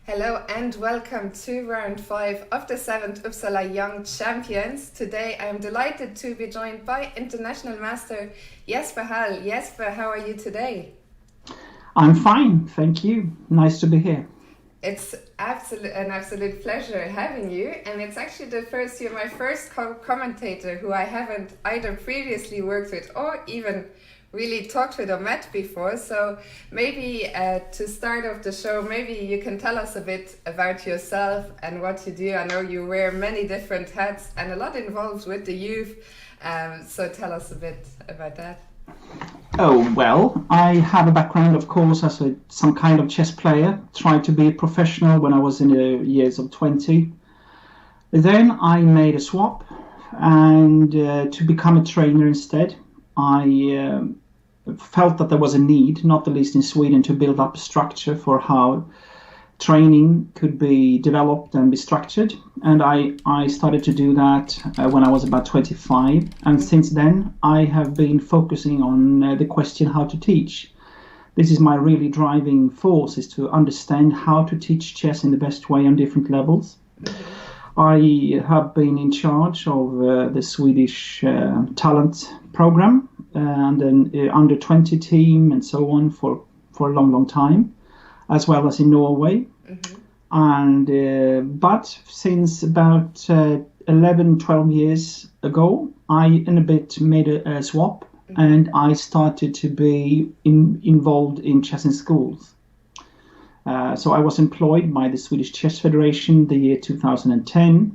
Hello and welcome to round 5 of the 7th Uppsala Young Champions. Today I am delighted to be joined by International Master Jesper. Jesper, how are you today? I'm fine, thank you. Nice to be here. It's an absolute pleasure having you, and it's actually you're my first commentator who I haven't either previously worked with or even really talked with or met before. So maybe to start off the show, maybe you can tell us a bit about yourself and what you do. I know you wear many different hats and a lot involved with the youth. So tell us a bit about that. Oh, well, I have a background, of course, as some kind of chess player. Tried to be a professional when I was in the years of 20. Then I made a swap and to become a trainer instead. I felt that there was a need, not the least in Sweden, to build up a structure for how training could be developed and be structured. And I started to do that when I was about 25. And since then, I have been focusing on the question how to teach. This is my really driving force, is to understand how to teach chess in the best way on different levels. I have been in charge of the Swedish talent program and an under 20 team and so on for a long time, as well as in Norway. And but since about 11-12 years ago, I in a bit made a swap, and I started to be involved in chess in schools. So I was employed by the Swedish Chess Federation the year 2010,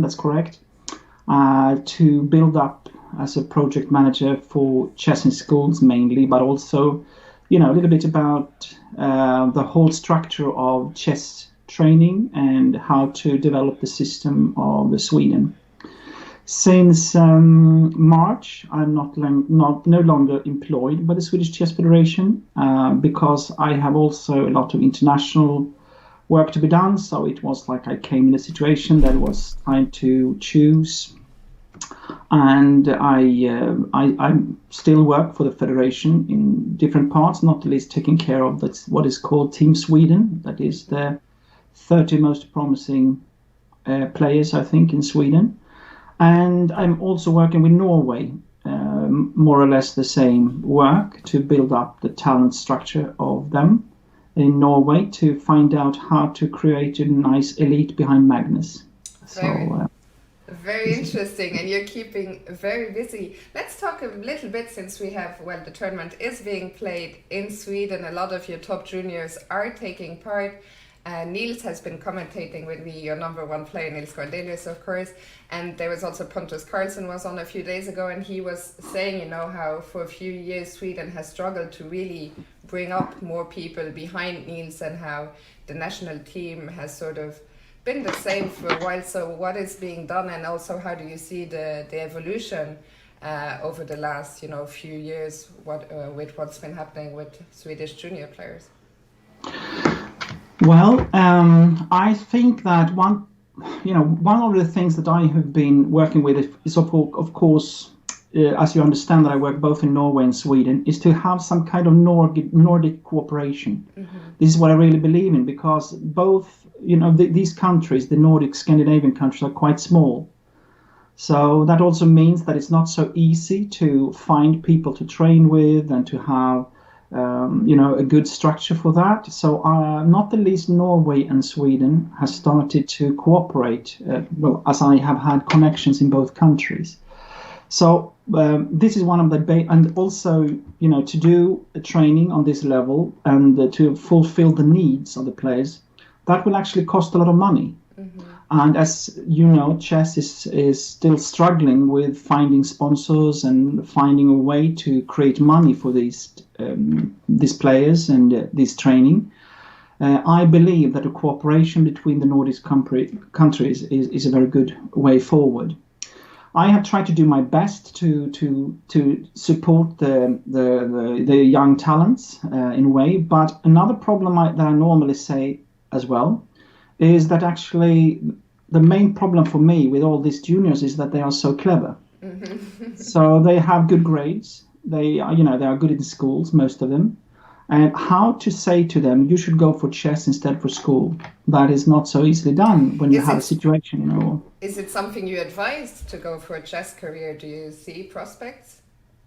that's correct, to build up as a project manager for chess in schools mainly, but also, a little bit about the whole structure of chess training and how to develop the system of Sweden. Since March, I'm no longer employed by the Swedish Chess Federation because I have also a lot of international work to be done. So it was like I came in a situation that was time to choose, and I still work for the federation in different parts, not the least taking care of what is called Team Sweden. That is the 30 most promising players, I think, in Sweden. And I'm also working with Norway, more or less the same work to build up the talent structure of them in Norway to find out how to create a nice elite behind Magnus. Very interesting, and you're keeping very busy. Let's talk a little bit, since the tournament is being played in Sweden. A lot of your top juniors are taking part. Niels has been commentating with me, your number one player, Niels Cordelius, of course. And there was also Pontus Carlsen was on a few days ago, and he was saying, how for a few years Sweden has struggled to really bring up more people behind Niels, and how the national team has sort of been the same for a while. So what is being done, and also how do you see the evolution over the last few years with what's been happening with Swedish junior players? Well, I think that one of the things that I have been working with is of course, as you understand that I work both in Norway and Sweden, is to have some kind of Nordic cooperation. This is what I really believe in, because both, these countries, the Nordic Scandinavian countries, are quite small. So that also means that it's not so easy to find people to train with and to have a good structure for that. So not the least Norway and Sweden has started to cooperate, as I have had connections in both countries. So this is one of the and also, to do a training on this level and to fulfill the needs of the players, that will actually cost a lot of money. And as you know, chess is still struggling with finding sponsors and finding a way to create money for these players and this training. I believe that a cooperation between the Nordic countries is a very good way forward. I have tried to do my best to support the young talents in a way, but another problem that I normally say as well is that actually the main problem for me with all these juniors is that they are so clever. So they have good grades. They are good in schools, most of them, And how to say to them, you should go for chess instead for school. That is not so easily done when you Is have a it situation, you know. is it something you advise to go for a chess career? Do you see prospects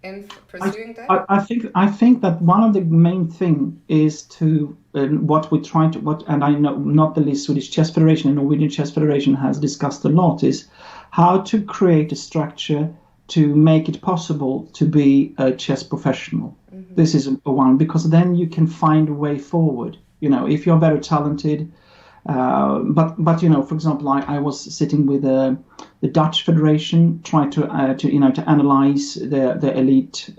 in I, pursuing that? I think that one of the main thing is to what we try to what and I know not the least Swedish Chess Federation and Norwegian Chess Federation has discussed a lot is how to create a structure to make it possible to be a chess professional. This is a one because then you can find a way forward. You know, if you're very talented, but you know, for example, I was sitting with the Dutch Federation, trying to you know to analyze the elite,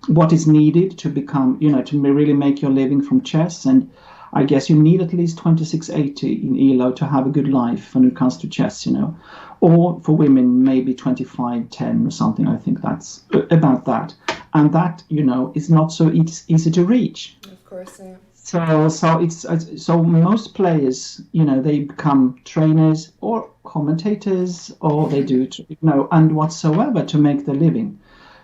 what is needed to become you know to really make your living from chess, and I guess you need at least 2680 in ELO to have a good life when it comes to chess, you know, or for women maybe 2510 or something. I think that's about that, and that you know is not so easy to reach. Of course, yeah. So most players, you know, they become trainers or commentators, or they do, you know, and whatsoever to make their living.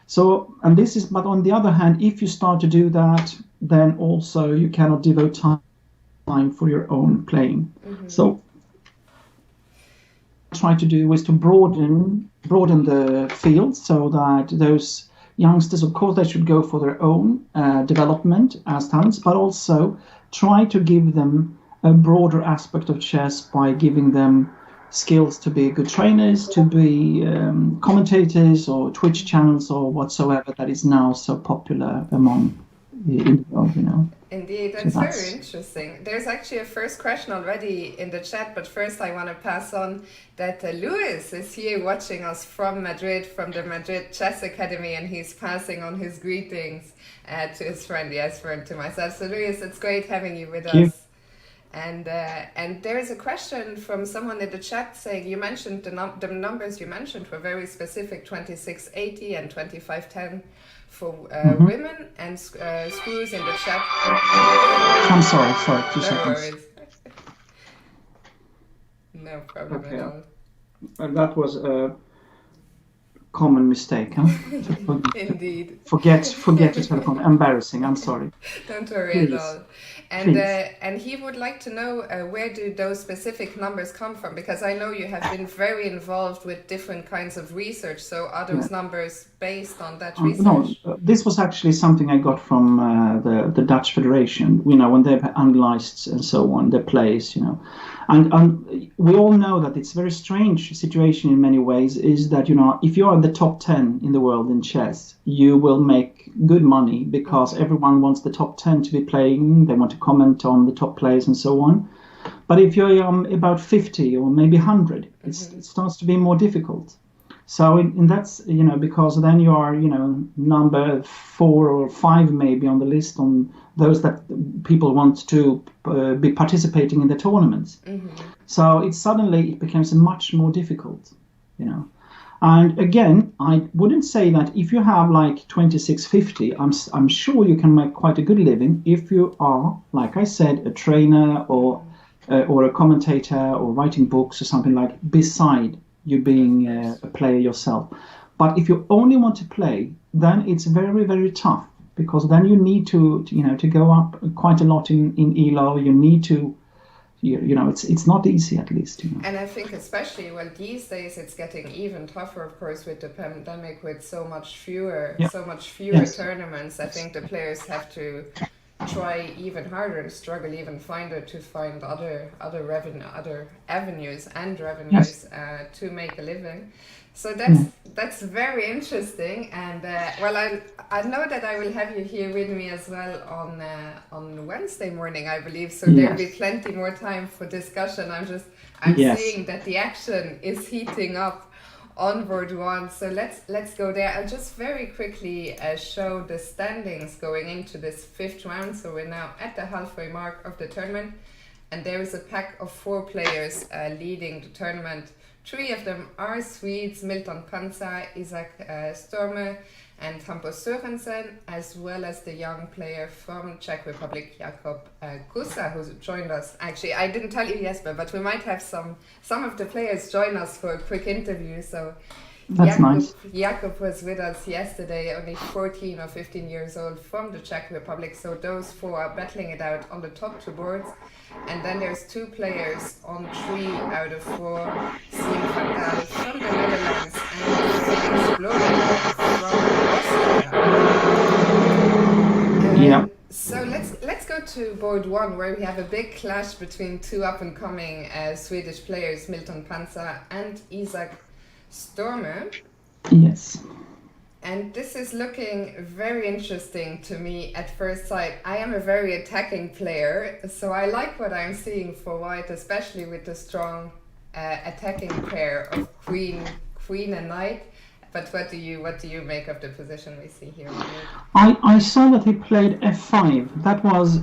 So, and this is, but on the other hand, if you start to do that, then also you cannot devote time for your own playing. So, try to do is to broaden the field so that those youngsters, of course, they should go for their own development as talents, but also try to give them a broader aspect of chess by giving them skills to be good trainers, to be commentators or Twitch channels or whatsoever that is now so popular among in the world, you know. Indeed, So that's very interesting. There's actually a first question already in the chat, but first I want to pass on that Luis is here watching us from Madrid, from the Madrid Chess Academy, and he's passing on his greetings to his friend Jesper and to myself. So Luis, it's great having you with Thank you. us. And there is a question from someone in the chat saying you mentioned the numbers you mentioned were very specific, 2680 and 2510 for women, and screws in the chat. I'm sorry, 2 No seconds. worries. No problem Okay. at all. That was a common mistake, huh? Indeed. Forget to telephone. Embarrassing. I'm sorry. Don't worry Please. at all. Please. And he would like to know where do those specific numbers come from? Because I know you have been very involved with different kinds of research. So are those numbers based on that research? No, this was actually something I got from the Dutch Federation. You know, when they've analyzed and so on their plays, you know, and we all know that it's a very strange situation in many ways. Is that you know, if you are in the top 10 in the world in chess, you will make good money because everyone wants the top 10 to be playing. They want to comment on the top players and so on. But if you're about 50 or maybe 100, it starts to be more difficult. So in that's, you know, because then you are, you know, number 4 or 5 maybe on the list on those that people want to be participating in the tournaments. So it becomes much more difficult, you know. And again, I wouldn't say that if you have like 2650, I'm sure you can make quite a good living if you are, like I said, a trainer or a commentator or writing books or something like beside you being a player yourself. But if you only want to play, then it's very, very tough because then you need to you know to go up quite a lot in ELO. You need to you know it's not easy, at least, you know. And I think especially these days it's getting even tougher, of course, with the pandemic, with so much fewer tournaments. I think the players have to try even harder and struggle even farther to find other avenues to make a living. So that's very interesting, and I know that I will have you here with me as well on Wednesday morning, I believe. So there will be plenty more time for discussion. I'm seeing that the action is heating up on board one. So let's go there. I'll just very quickly show the standings going into this 5th round. So we're now at the halfway mark of the tournament, and there is a pack of 4 players leading the tournament. 3 of them are Swedes: Milton Panza, Isaac Storme, and Hampus Sørensen, as well as the young player from Czech Republic, Jakub Kusa, who joined us. Actually, I didn't tell you, Jesper, but we might have some of the players join us for a quick interview. So That's nice. Jakub was with us yesterday, only 14 or 15 years old, from the Czech Republic. So those four are battling it out on the top two boards. And then there's two players on 3 out of 4, Siem van Gaal from the Netherlands and Explorer from Austria. Yeah. So let's go to board 1, where we have a big clash between two up-and-coming Swedish players, Milton Panza and Isaac Stormer. Yes. And this is looking very interesting to me at first sight. I am a very attacking player, so I like what I'm seeing for white, especially with the strong attacking pair of queen and knight. But what do you make of the position we see here? I saw that he played f5.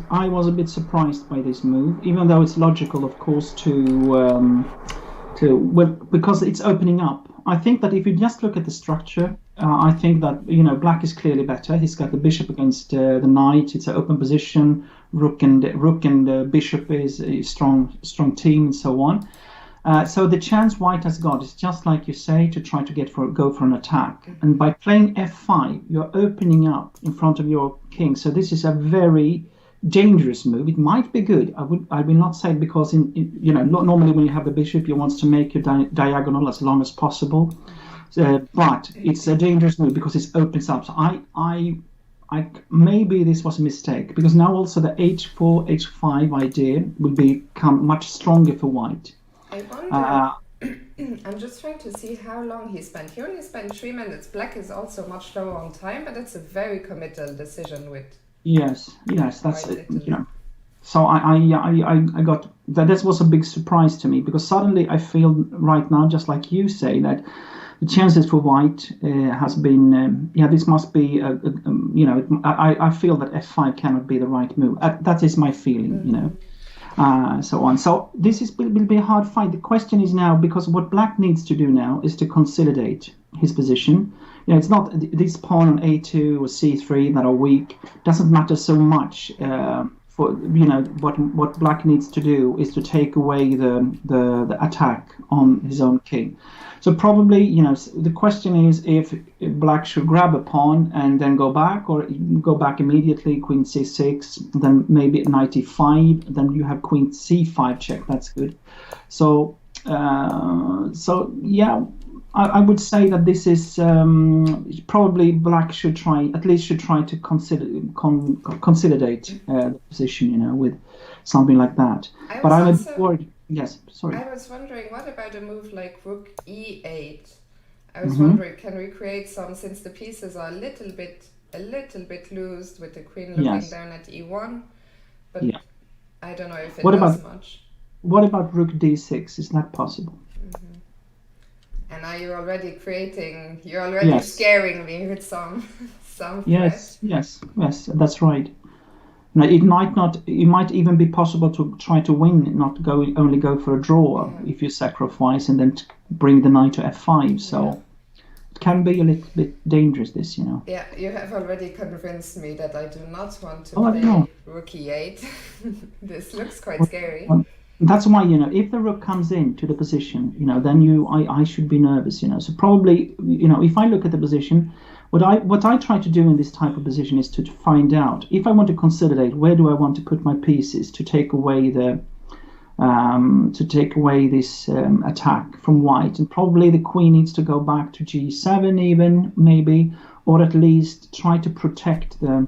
I was a bit surprised by this move, even though it's logical, of course, because it's opening up. I think that if you just look at the structure, I think that black is clearly better. He's got the bishop against the knight. It's an open position. Rook and bishop is a strong team, and so on. So the chance white has got is just like you say, to try to go for an attack. And by playing f5, you're opening up in front of your king. So this is a very dangerous move. It might be good. I will not say, because normally when you have the bishop, you want to make your diagonal as long as possible. But it's a dangerous move because it opens up. So I maybe this was a mistake, because now also the h4 h5 idea will become much stronger for white. I wonder, I'm just trying to see how long he spent. He only spent 3 minutes. Black is also much lower on time, but it's a very committal decision with. Yes, that's it. So I got that. This was a big surprise to me, because suddenly I feel right now, just like you say, that the chances for white has been. This must be. I feel that f5 cannot be the right move. That is my feeling. So on. So this will be a hard fight. The question is now, because what black needs to do now is to consolidate his position. It's not this pawn on a2 or c3 that are weak. Doesn't matter so much. What black needs to do is to take away the attack on his own king. So probably, the question is if black should grab a pawn and then go back, or go back immediately, queen c6, then maybe knight e5, then you have queen c5 check. That's good. So I would say that this is probably black should try to consolidate the position, with something like that. But I'm a bit worried. Yes, sorry. I was wondering, what about a move like rook e8? I was wondering, can we create some, since the pieces are a little bit loose with the queen looking down at e1, but I don't know if it does much. What about rook d6? Is that possible? And are you already scaring me with some Yes, that's right. Now, it might even be possible to try to win, only go for a draw if you sacrifice and then bring the knight to f5. So it can be a little bit dangerous, this, Yeah, you have already convinced me that I do not want to play rook e8. This looks quite scary. That's why, if the rook comes into the position, then I should be nervous, So probably, if I look at the position, what I try to do in this type of position is to find out, if I want to consolidate, where do I want to put my pieces to take away this attack from white. And probably the queen needs to go back to g7 even, maybe, or at least try to protect the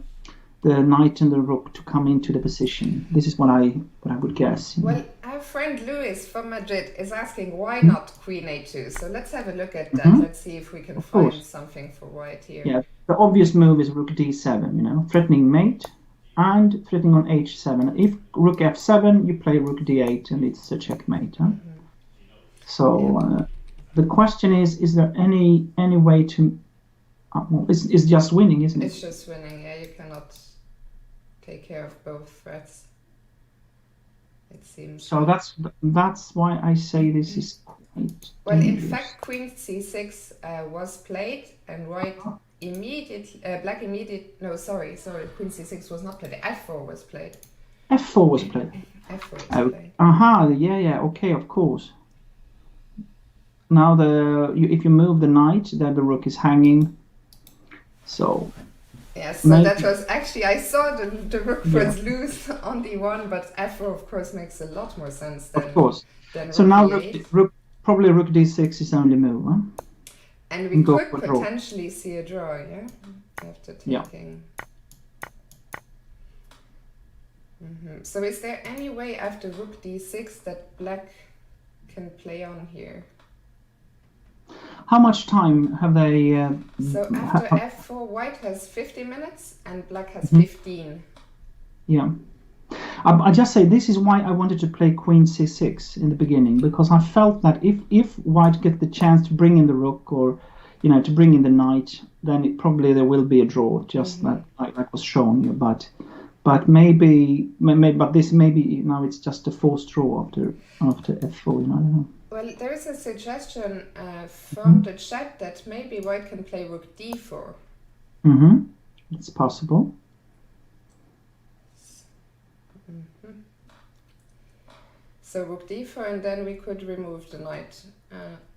knight and the rook to come into the position. This is what I would guess. Well, our friend Luis from Madrid is asking, why not queen a2? So let's have a look at that. Let's see if we can find something for white here. Yeah, the obvious move is rook d7, threatening mate and threatening on h7. If rook f7, you play rook d8 and it's a checkmate. Huh? So the question is there any way to... it's just winning, isn't it? It's just winning, yeah. You cannot take care of both threats, it seems. So that's why I say this is quite well, dangerous. in fact, queen c6 was played, and white immediately, queen c6 was not played. f4 was played. f4 was played. f4 was played. Okay, of course. now if you move the knight, then the rook is hanging. So. Yes, so that was actually, I saw the rook was loose on d1, but f4 of course makes a lot more sense than, of course. Than so rook now e8. probably rook d6 is only move, huh? And we could potentially see a draw, yeah? After taking. So is there any way after rook d6 that black can play on here? How much time have they... so after f4, white has 50 minutes and black has 15. Yeah. I just say this is why I wanted to play queen c6 in the beginning, because I felt that if white get the chance to bring in the rook or, to bring in the knight, then probably there will be a draw, just like was shown. But maybe now it's just a forced draw after f4. I don't know. Well, there is a suggestion from the chat that maybe white can play rook d4. It's possible. So rook d4, and then we could remove the knight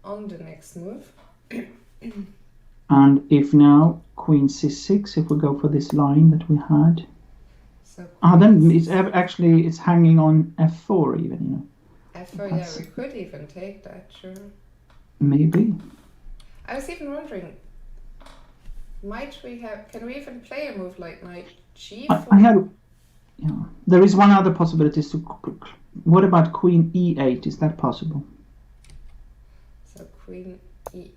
on the next move. And if now queen c6, if we go for this line that we had, then it's hanging on f4 even, f4, yeah, we could even take that, sure. Maybe. I was even wondering, can we even play a move like knight g4? There is one other possibility. What about queen e8? Is that possible? So queen e8.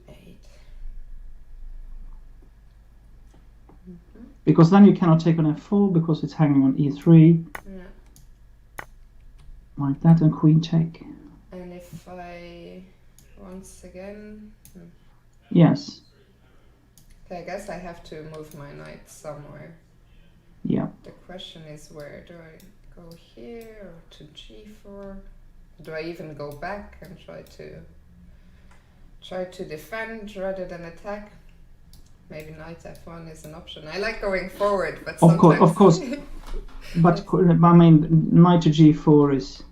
Because then you cannot take on f4 because it's hanging on e3. Yeah. Like that, and queen take. And if I once again. Yes. Okay, I guess I have to move my knight somewhere. Yeah. The question is, where do I go here or to g4? Do I even go back and try to defend rather than attack? Maybe knight f1 is an option. I like going forward, but sometimes... Of course. But I mean, knight to g4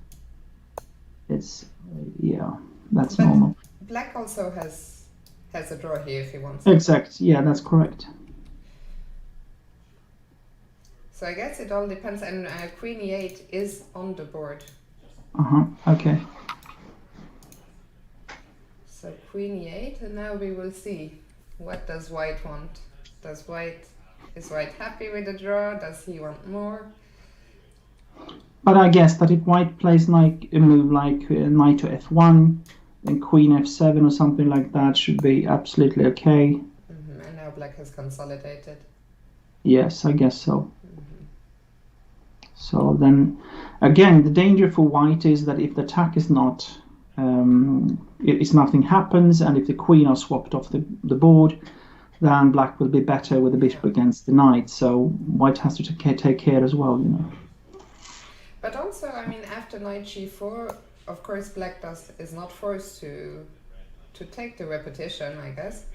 that's normal. Black also has a draw here if he wants. Exact. Yeah, that's correct. So I guess it all depends, and queen e8 is on the board. Okay. So queen e8, and now we will see. What does white want? Is white happy with the draw? Does he want more? But I guess that if white plays like a move like knight to f1, then queen f7 or something like that should be absolutely okay. And now black has consolidated. Yes, I guess so. So then, again, the danger for white is that if the attack is not... if nothing happens, and if the queen are swapped off the board, then black will be better with the bishop against the knight. So white has to take care as well, But also, I mean, after knight g4, of course, black is not forced to take the repetition, I guess.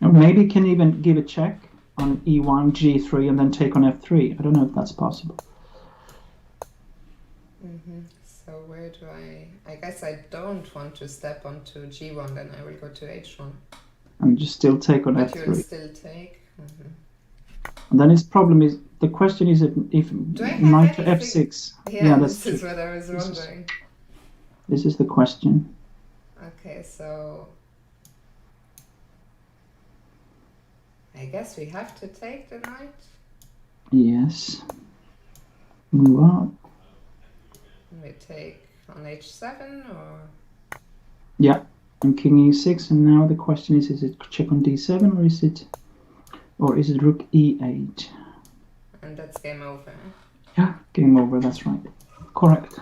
Or maybe can even give a check on e1, g3, and then take on f3. I don't know if that's possible. So where do I guess I don't want to step onto g1, then I will go to h1. And just still take on but f3. You will still take. And then the question is if knight to f6. Yeah, this is what I was wondering. This is the question. Okay, so I guess we have to take the knight. Yes. Move on. We take on h7 or? Yeah, and king e6, and now the question is it check on d7 or is it rook e8? And that's game over. Yeah, game over, that's right. Correct.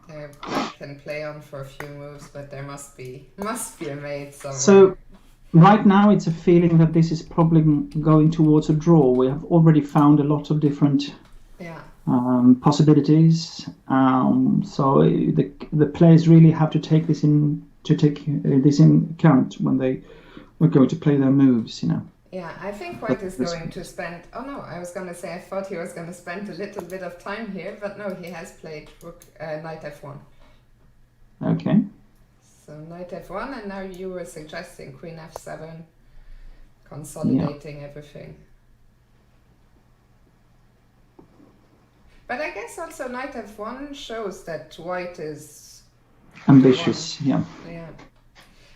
Black can play on for a few moves, but there must be a mate somewhere. So right now it's a feeling that this is probably going towards a draw. We have already found a lot of different possibilities. So the players really have to take this in account when they were going to play their moves, Yeah, I think white is going to spend... Oh no, I was going to say I thought he was going to spend a little bit of time here, but no, he has played knight f1. Okay. So knight f1, and now you were suggesting queen f7, consolidating everything. But I guess also knight f1 shows that white is ambitious. Yeah. Yeah.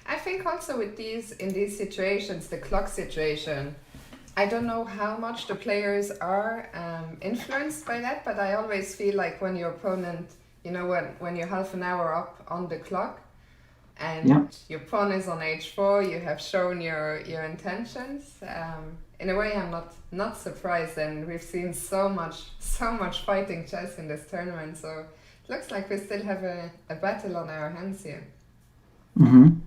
I think also with in these situations, the clock situation, I don't know how much the players are influenced by that, but I always feel like when your opponent, you know, when you're half an hour up on the clock and your pawn is on h4, you have shown your intentions. In a way, I'm not surprised, and we've seen so much fighting chess in this tournament, so it looks like we still have a battle on our hands here. Mm-hmm.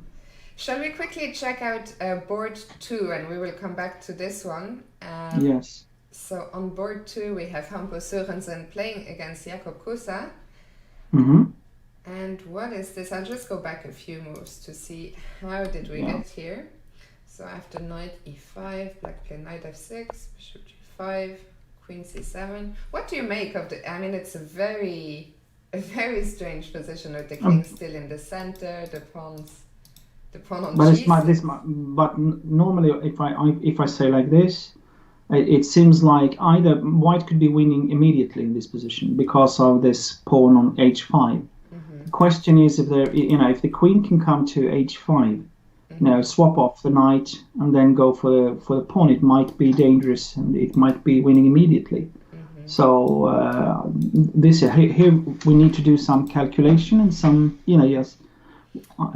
Shall we quickly check out board 2, and we will come back to this one? Yes. So on board 2 we have Hampus Sørensen playing against Jakob Kusa. Mm-hmm. And what is this? I'll just go back a few moves to see how did we get here. So after knight e5, black play knight f6, bishop g5, queen c7. What do you make of the... I mean, it's a very strange position with the king still in the center, the pawn on g6. But normally, if I say like this, it seems like either white could be winning immediately in this position because of this pawn on h5. Mm-hmm. The question is if if the queen can come to h5, swap off the knight and then go for the pawn, it might be dangerous and it might be winning immediately. Mm-hmm. So here we need to do some calculation and some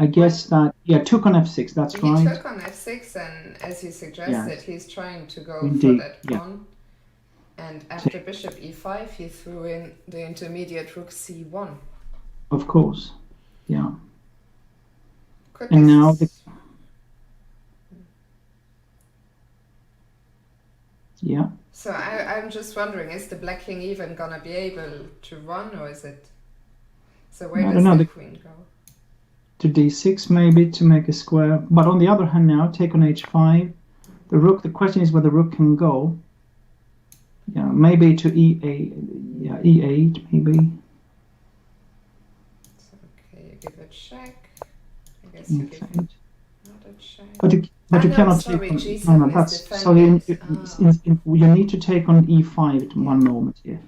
I guess that took on f6. That's right. He took on f6, and as you suggested, he's trying to go for that pawn. And after bishop e5, he threw in the intermediate rook c1. Of course, yeah. And now So I'm just wondering, is the black king even gonna be able to run, or is it? So where does the queen go? To d6 maybe to make a square, but on the other hand now take on h5, the question is where the rook can go. Maybe to e8 maybe. Okay, you give a check. I guess you give not a check. But you cannot take on that's so you need to take on e5 at one moment here.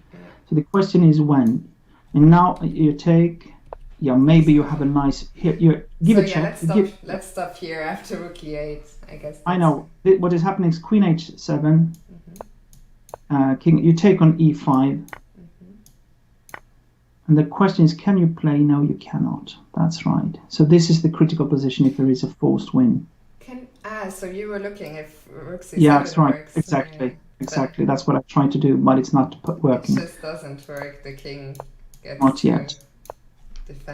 So the question is when, and now you take. Maybe you have a nice here. You give a check. Let's stop here after rook e8. I guess. I know what is happening is queen h7. King. You take on e5. And the question is, can you play? No, you cannot. That's right. So this is the critical position if there is a forced win. So you were looking if rook c7 that's right. works. Exactly. That's what I tried to do, but it's not working. It just doesn't work. The king gets not yet.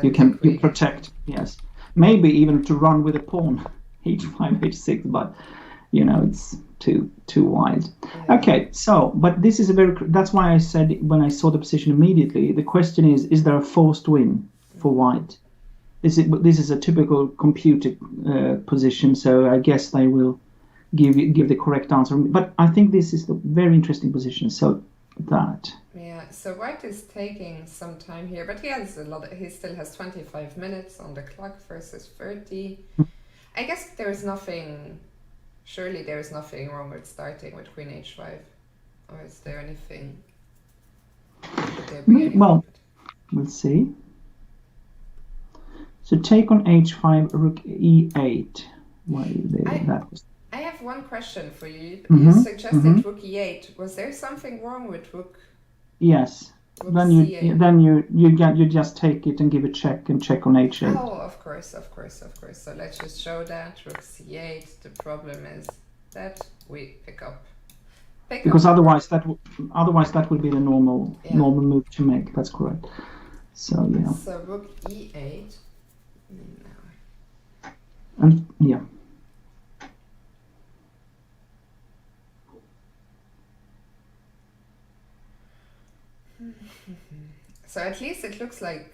You protect, yes. Maybe even to run with a pawn, h5, h6, but it's too wide. Yeah. Okay, so but this is that's why I said when I saw the position immediately, the question is there a forced win for white? This is a typical computer position, so I guess they will give the correct answer. But I think this is a very interesting position. So that. Yeah, so white is taking some time here, but he still has 25 minutes on the clock versus 30. I guess surely there is nothing wrong with starting with queen h5, or is there anything? Well, we'll see. So take on h5, rook e8. I have one question for you. You suggested rook e8. Was there something wrong with rook? Yes. Then you just take it and give a check and check on h8. Oh, of course. So let's just show that rook c8. The problem is that we pick up. Because otherwise that would be the normal move to make. That's correct. So So rook e8. And So at least it looks like,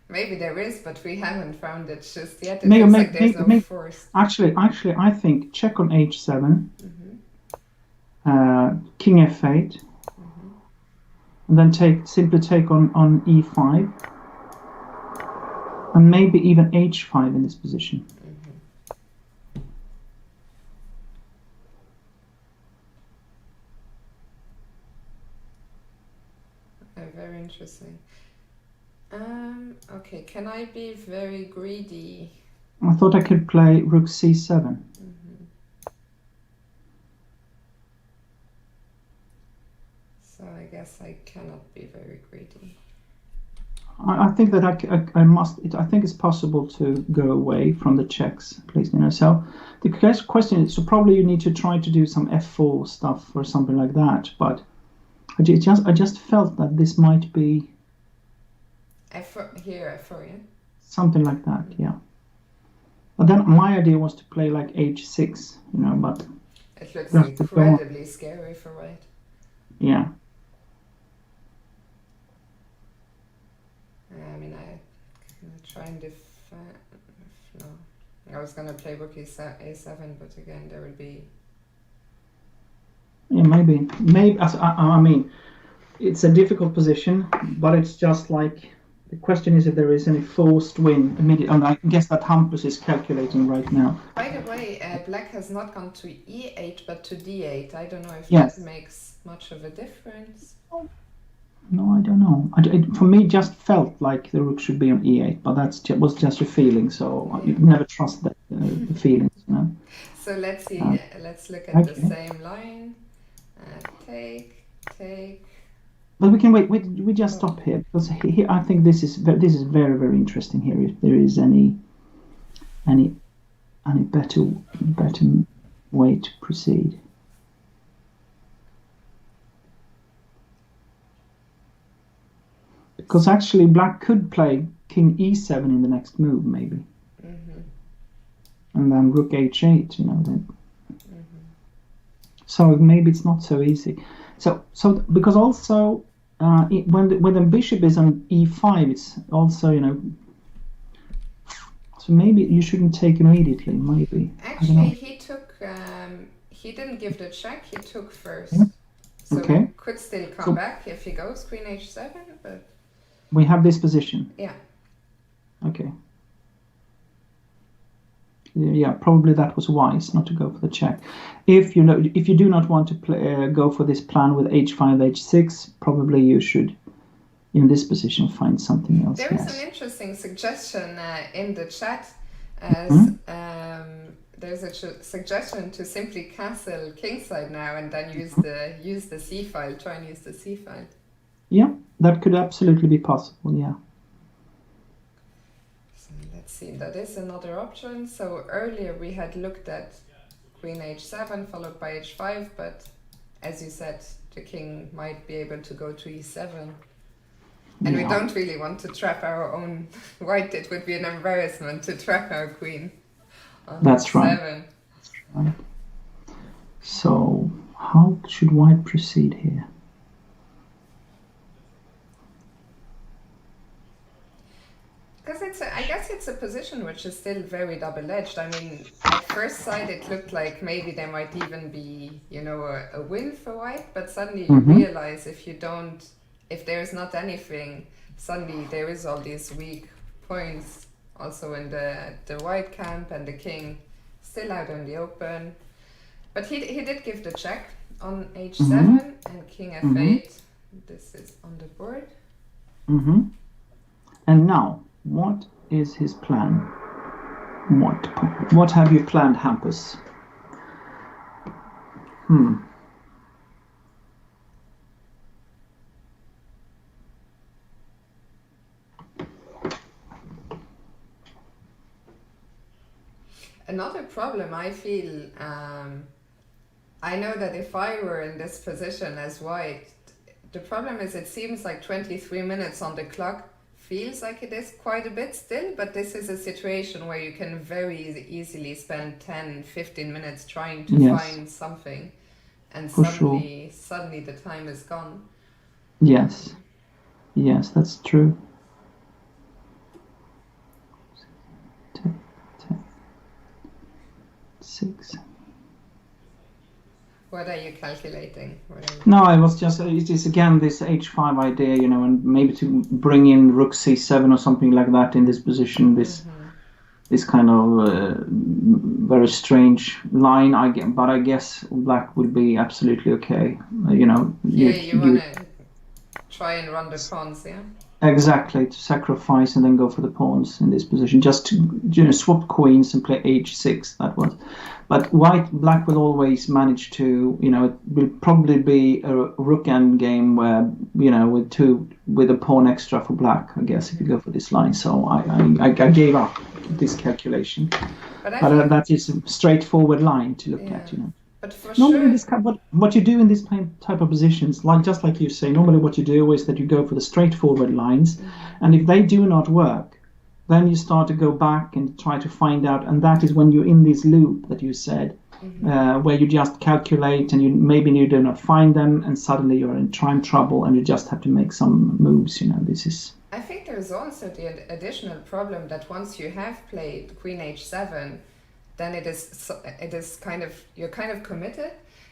maybe there is, but we haven't found it just yet. It looks like there's no force. Actually, I think check on h7, king f8, and then simply take on e5. And maybe even h5 in this position. Very interesting. Okay, can I be very greedy? I thought I could play rook c7. So I guess I cannot be very greedy. I think that I must. I think it's possible to go away from the checks, please. So the question is, so probably you need to try to do some f4 stuff or something like that. But I just felt that this might be f4 here, f4, yeah. Something like that, yeah. But then my idea was to play like h6, but it looks incredibly scary for white. Yeah. I mean, I'm try and defend. No, I was gonna play rook a7, but again, there would be. Yeah, maybe. I mean, it's a difficult position, but it's just like the question is if there is any forced win immediately. And I guess that Hampus is calculating right now. By the way, black has not gone to e8 but to d8. I don't know if Yes. that makes much of a difference. No, I don't know. For me, it just felt like the rook should be on e8, but that was just a feeling. So Yeah. you never trust the feelings, So let's see. Let's look at the same line. Take. But we can wait. We just stop here because here I think this is very, very interesting here. If there is any better way to proceed. Because actually black could play king e7 in the next move, maybe. And then rook h8, then. So maybe it's not so easy. So because also when the bishop is on e5, it's also, so maybe you shouldn't take immediately, maybe. Actually, he took, he didn't give the check, he took first. Yeah. So Okay. we could still come back if he goes queen h7, but... We have this position. Yeah. Okay. Yeah, probably that was wise not to go for the check. If you do not want to go for this plan with h5, h6, probably you should, in this position, find something else. There is an interesting suggestion in the chat. There's a suggestion to simply castle kingside now and then use the c file. Try and use the c file. Yeah, that could absolutely be possible. Yeah. So let's see. That is another option. So earlier we had looked at queen h7 followed by h5, but as you said, the king might be able to go to e7. And we don't really want to trap our own white. It would be an embarrassment to trap our queen on That's e7. Right. That's right. So how should white proceed here? Because I guess it's a position which is still very double-edged. I mean, at first sight it looked like maybe there might even be, a win for white, but suddenly you realize if there's not anything, suddenly there is all these weak points also in the white camp, and the king still out in the open. But he did give the check on h7 and king f8. This is on the board. And now, what is his plan? What have you planned, Hampus? Another problem I feel, I know that if I were in this position as white, the problem is it seems like 23 minutes on the clock feels like it is quite a bit still, but this is a situation where you can very easily spend 10-15 minutes trying to find something, and suddenly the time is gone. Yes, that's true. 6. What are you calculating? No, I was just, it is again this h5 idea, and maybe to bring in rook c7 or something like that in this position, this kind of very strange line. But I guess black would be absolutely okay. You want to try and run the pawns, yeah? Exactly, to sacrifice and then go for the pawns in this position. Just to swap queens and play h6. That was. But black will always manage to, it will probably be a rook end game where, with a pawn extra for black, I guess, if you go for this line. So I gave up this calculation. But that is a straightforward line to look at, But for normally, sure. what you do in this type of positions, just like you say, normally what you do is that you go for the straightforward lines, and if they do not work, then you start to go back and try to find out, and that is when you're in this loop that you said, where you just calculate and you do not find them, and suddenly you're in trouble, and you just have to make some moves. This is. I think there's also the additional problem that once you have played Queen h7, then you're kind of committed,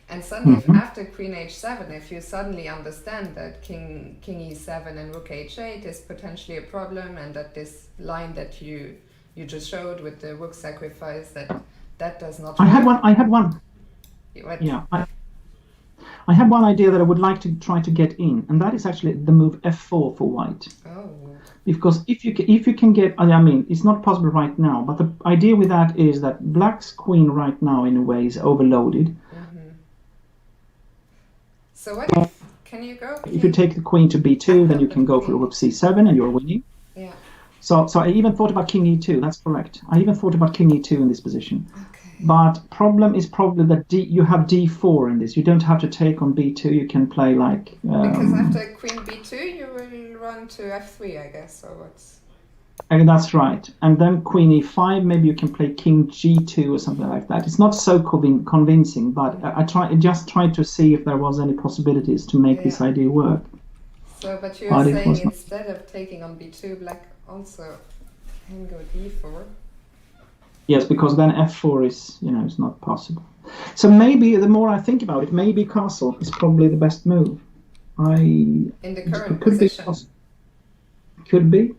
and suddenly after Queen h7, if you suddenly understand that King e7 and Rook h8 is potentially a problem, and that this line that you just showed with the rook sacrifice that does not. I had one. What? Yeah, I have one idea that I would like to try to get in, and that is actually the move f4 for white. Oh. Because if you can get, it's not possible right now, but the idea with that is that black's queen right now in a way is overloaded. So can you go? If you take the queen to b2, then you can go for rook c7 and you're winning. Yeah. So I even thought about king e2. That's correct. I even thought about king e2 in this position. Okay. But problem is probably that you have d4 in this. You don't have to take on b2. You can play like. Because after queen b2, you will run to f3, I guess, or what's. And that's right. And then queen e5, maybe you can play king g2 or something like that. It's not so convincing, but I just tried to see if there was any possibilities to make this idea work. So, but you're saying instead of taking on b2, black also can go d4. Yes, because then f4 is, it's not possible. So maybe the more I think about it, maybe castle is probably the best move. In the current position. Could be.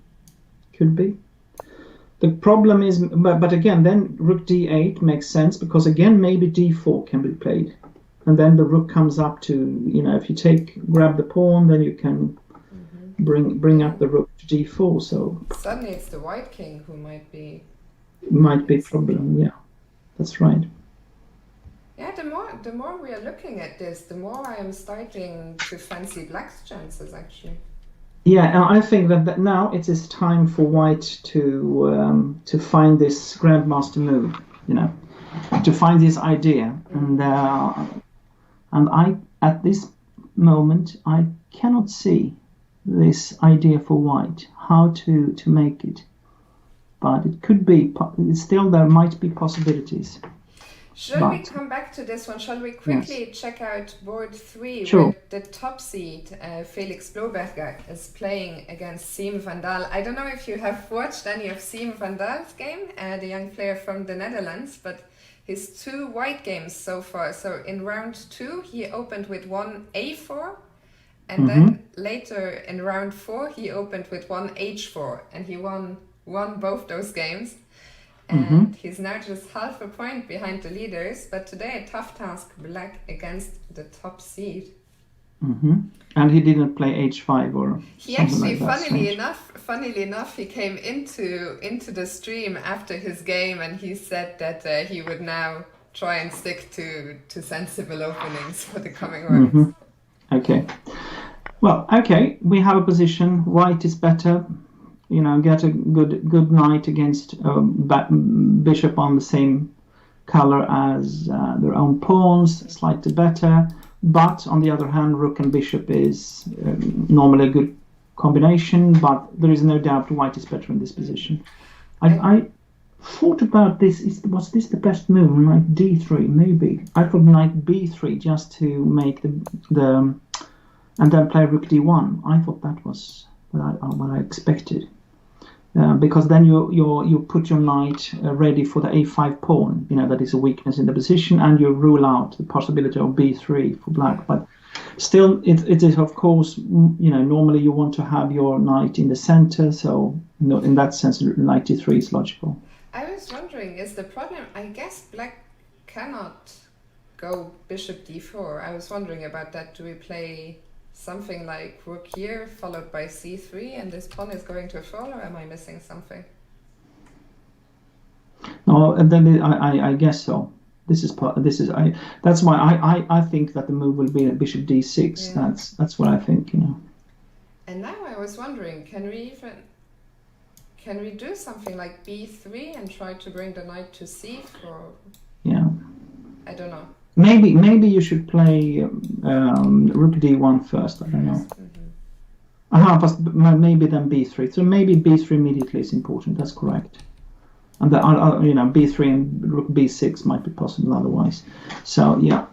The problem is, but again, then rook d8 makes sense, because again, maybe d4 can be played. And then the rook comes up to, if you grab the pawn, then you can bring up the rook to d4. So suddenly it's the white king who might be a problem. Yeah, that's right. Yeah, the more we are looking at this, the more I am starting to fancy black's chances, actually. Yeah, and I think that now it is time for white to find this grandmaster move, to find this idea, and I at this moment I cannot see this idea for white, how to make it, but it could be still there might be possibilities. Should we come back to this one? Shall we quickly check out board 3, sure. where the top seed, Felix Bloberger, is playing against Siem van Daal. I don't know if you have watched any of Siem van Daal's game, the young player from the Netherlands, but his 2 white games so far. So in round 2, he opened with 1 a4, and then later in round 4, he opened with 1 h4, and he won both those games. And he's now just half a point behind the leaders, but today a tough task, black against the top seed. And he didn't play h5 or he actually like funnily enough he came into the stream after his game, and he said that he would now try and stick to sensible openings for the coming rounds. Okay, well, we have a position. White is better, get a good knight against bishop on the same color as their own pawns, slightly better. But on the other hand, rook and bishop is normally a good combination, but there is no doubt white is better in this position. I thought about this. Was this the best move? Knight d3, maybe. I thought knight b3 just to make the and then play rook d1. I thought that was what I expected. because then you put your knight ready for the a5 pawn. That is a weakness in the position, and you rule out the possibility of b3 for black. But still, it is of course, normally you want to have your knight in the center. So in that sense, knight d3 is logical. I was wondering, is the problem? I guess black cannot go bishop d4. I was wondering about that. Do we play something like rook here followed by c3 and this pawn is going to fall, or am I missing something? No, and then I guess so. That's why I think that the move will be bishop d6. Yeah. That's what I think. And now I was wondering, can we do something like b3 and try to bring the knight to c4? Yeah. I don't know. Maybe you should play rook d1 first. I don't know. But maybe then b3. So maybe b3 immediately is important. That's correct. And b3 and rook b6 might be possible otherwise. So yeah.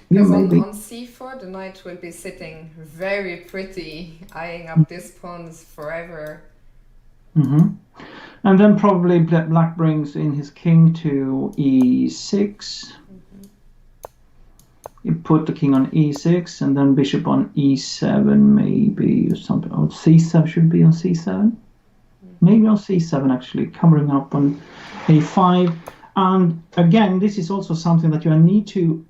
Because on c4 the knight will be sitting very pretty, eyeing up these pawns forever. And then probably black brings in his king to e6. You put the king on e6 and then bishop on e7 maybe, or something. Or c7 should be on c7. Maybe on c7 actually, covering up on a5. And again, this is also something that you need to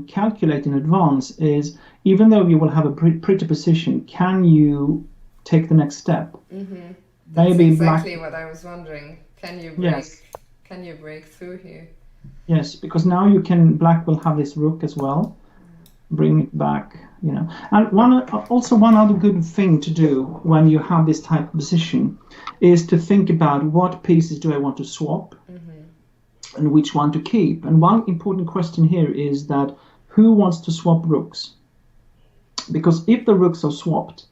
calculate in advance, is even though you will have a pretty position, can you take the next step? That's maybe exactly what I was wondering. Can you break through here? Yes, because now black will have this rook as well, bring it back, And one other good thing to do when you have this type of position is to think about what pieces do I want to swap and which one to keep. And one important question here is that who wants to swap rooks? Because if the rooks are swapped,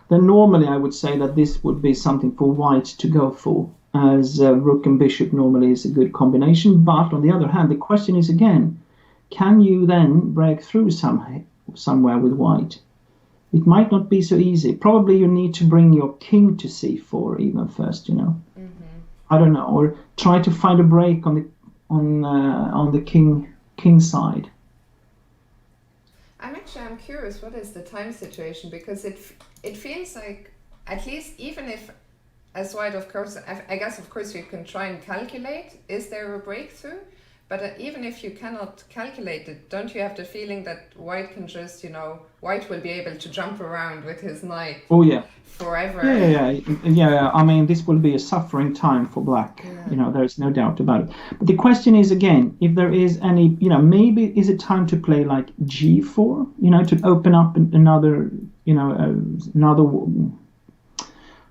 then normally I would say that this would be something for white to go for, as rook and bishop normally is a good combination. But on the other hand, the question is again, can you then break through somewhere with white? It might not be so easy. Probably you need to bring your king to c4 even first, I don't know, or try to find a break on the king side. I'm curious, what is the time situation? Because it feels like, at least even if, as white, of course, I guess of course you can try and calculate, is there a breakthrough? But even if you cannot calculate it, don't you have the feeling that white can just, white will be able to jump around with his knight forever? Yeah. I mean, this will be a suffering time for black. Yeah. There's no doubt about it. But the question is, again, if there is any, maybe is it time to play like g4, to open up another,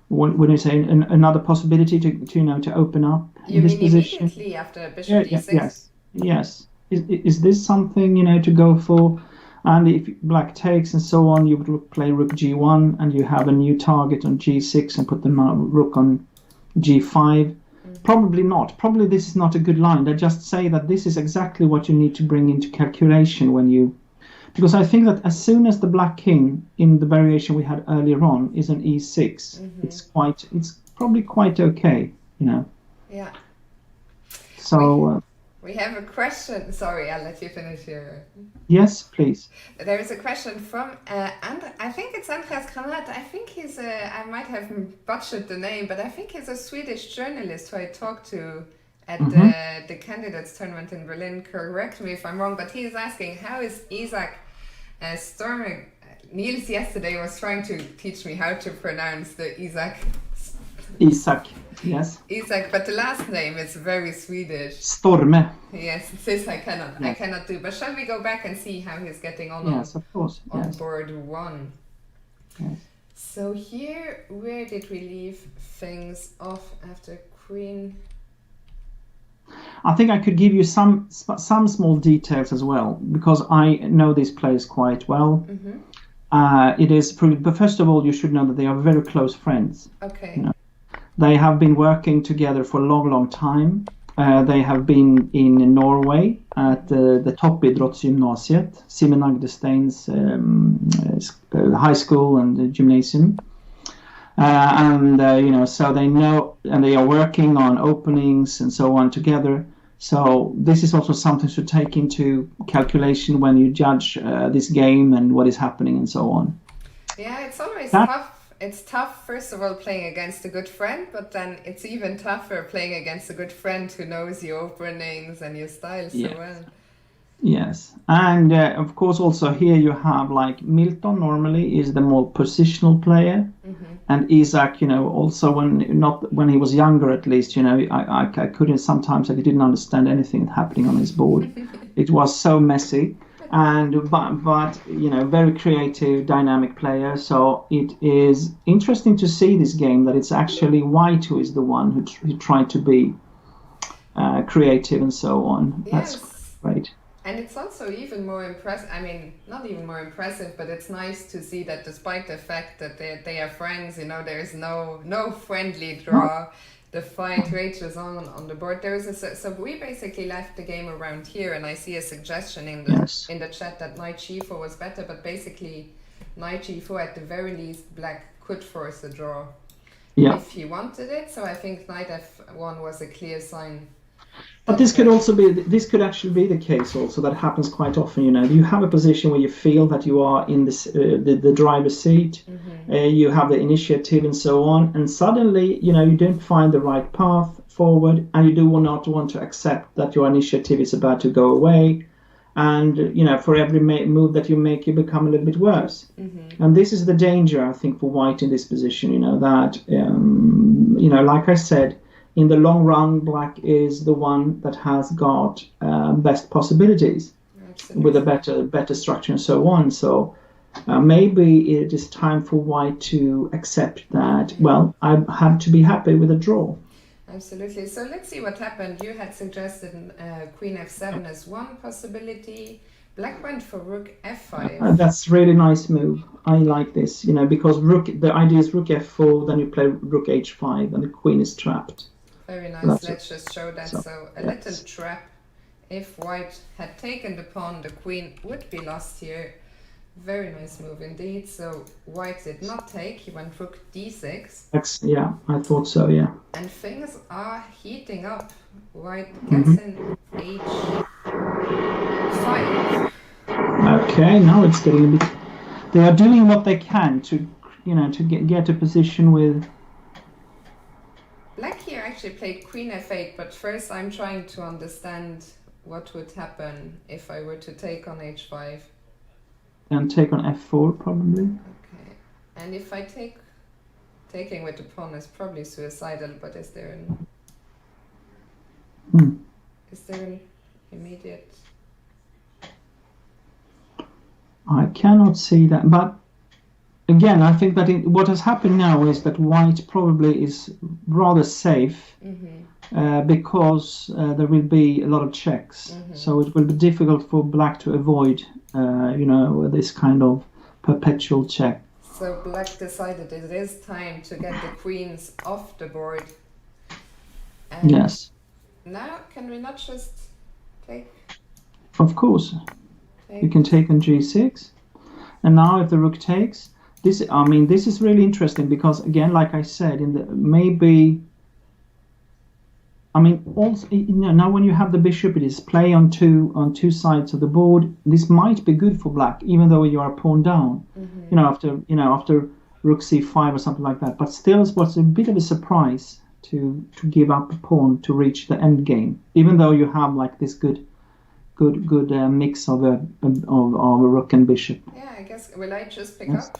what would you say, another possibility to open up in this position? Immediately after bishop d6? Yes. Is this something, to go for? And if black takes and so on, you would play rook g1 and you have a new target on g6 and put the rook on g5. Probably not. Probably this is not a good line. I just say that this is exactly what you need to bring into calculation because I think that as soon as the black king in the variation we had earlier on is on e6, it's probably quite okay, Yeah. So we have a question. Sorry, I'll let you finish here. Yes, please. There is a question from I think it's Andreas Granat. I think he's I might have butchered the name, but I think he's a Swedish journalist who I talked to at the candidates tournament in Berlin. Correct me if I'm wrong, but he is asking, how is Isaac storming? Niels yesterday was trying to teach me how to pronounce the Isaac. Yes. Isaac, but the last name is very Swedish. Storme. Yes, this I cannot do. But shall we go back and see how he's getting on? Yes, of course. On board one. Yes. So here, where did we leave things off after Queen? I think I could give you some small details as well, because I know these players quite well. It is pretty, but first of all, you should know that they are very close friends. Okay. They have been working together for a long time. They have been in Norway at the Toppidrottsgymnasiet, Simen Agdestein's high school and gymnasium. So they know, and they are working on openings and so on together. So this is also something to take into calculation when you judge this game and what is happening and so on. Yeah, it's always tough. It's tough, first of all, playing against a good friend, but then it's even tougher playing against a good friend who knows your openings and your style so well. Yes, and of course also here you have like Milton normally is the more positional player, and Isaac, also when he was younger at least, I couldn't sometimes I didn't understand anything happening on his board. It was so messy, but very creative, dynamic player. So it is interesting to see this game that it's actually White who is the one who tried to be creative and so on. Yes. That's great. And it's also even more impressive. I mean, not even more impressive, but it's nice to see that despite the fact that they are friends, there's no friendly draw. The fight rages on the board. So we basically left the game around here, and I see a suggestion in the chat that knight g4 was better, but basically knight g4 at the very least black could force a draw if he wanted it. So I think knight f1 was a clear sign. But this could actually be the case also. That happens quite often. You have a position where you feel that you are in this the driver's seat, you have the initiative and so on, and suddenly you don't find the right path forward, and you do not want to accept that your initiative is about to go away, and for every move that you make, you become a little bit worse. And this is the danger, I think, for White in this position. That like I said. In the long run, black is the one that has got best possibilities. Absolutely. With a better structure and so on. So maybe it is time for White to accept that, well, I have to be happy with a draw. Absolutely. So let's see what happened. You had suggested queen f7 as one possibility. Black went for rook f5. That's really nice move. I like this, because the idea is rook f4, then you play rook h5, and the queen is trapped. Very nice. Let's just show that. So a little trap. If White had taken the pawn, the queen would be lost here. Very nice move indeed. So White did not take. He went rook d6. I thought so, yeah. And things are heating up. White gets in h5. Okay, now it's getting a bit... They are doing what they can to get a position with... Black here actually played queen f8, but first I'm trying to understand what would happen if I were to take on h5. And take on f4 probably. Okay, and if I taking with the pawn is probably suicidal, but is there an immediate... I cannot see that, but again, I think that what has happened now is that White probably is rather safe because there will be a lot of checks. So it will be difficult for Black to avoid, this kind of perpetual check. So Black decided it is time to get the queens off the board. And yes. Now, can we not just take? Of course. You can take on g6. And now if the rook takes... This is really interesting because, again, like I said, also, now when you have the bishop, it is play on two sides of the board. This might be good for Black, even though you are pawn down. After rook c5 or something like that. But still, it was a bit of a surprise to give up a pawn to reach the end game, even though you have like this good mix of a rook and bishop. Yeah, I guess. Will I just pick up?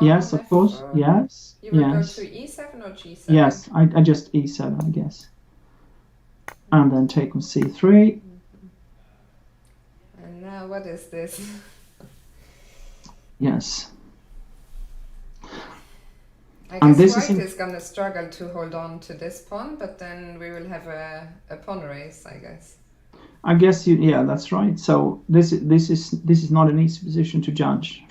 Yes, of course. Yes. You will go to e7 or g7? Yes, I just e7, I guess. And then take on c3. And now what is this? Yes. I guess White is going to struggle to hold on to this pawn, but then we will have a pawn race, I guess. I guess that's right. So this is not an easy position to judge,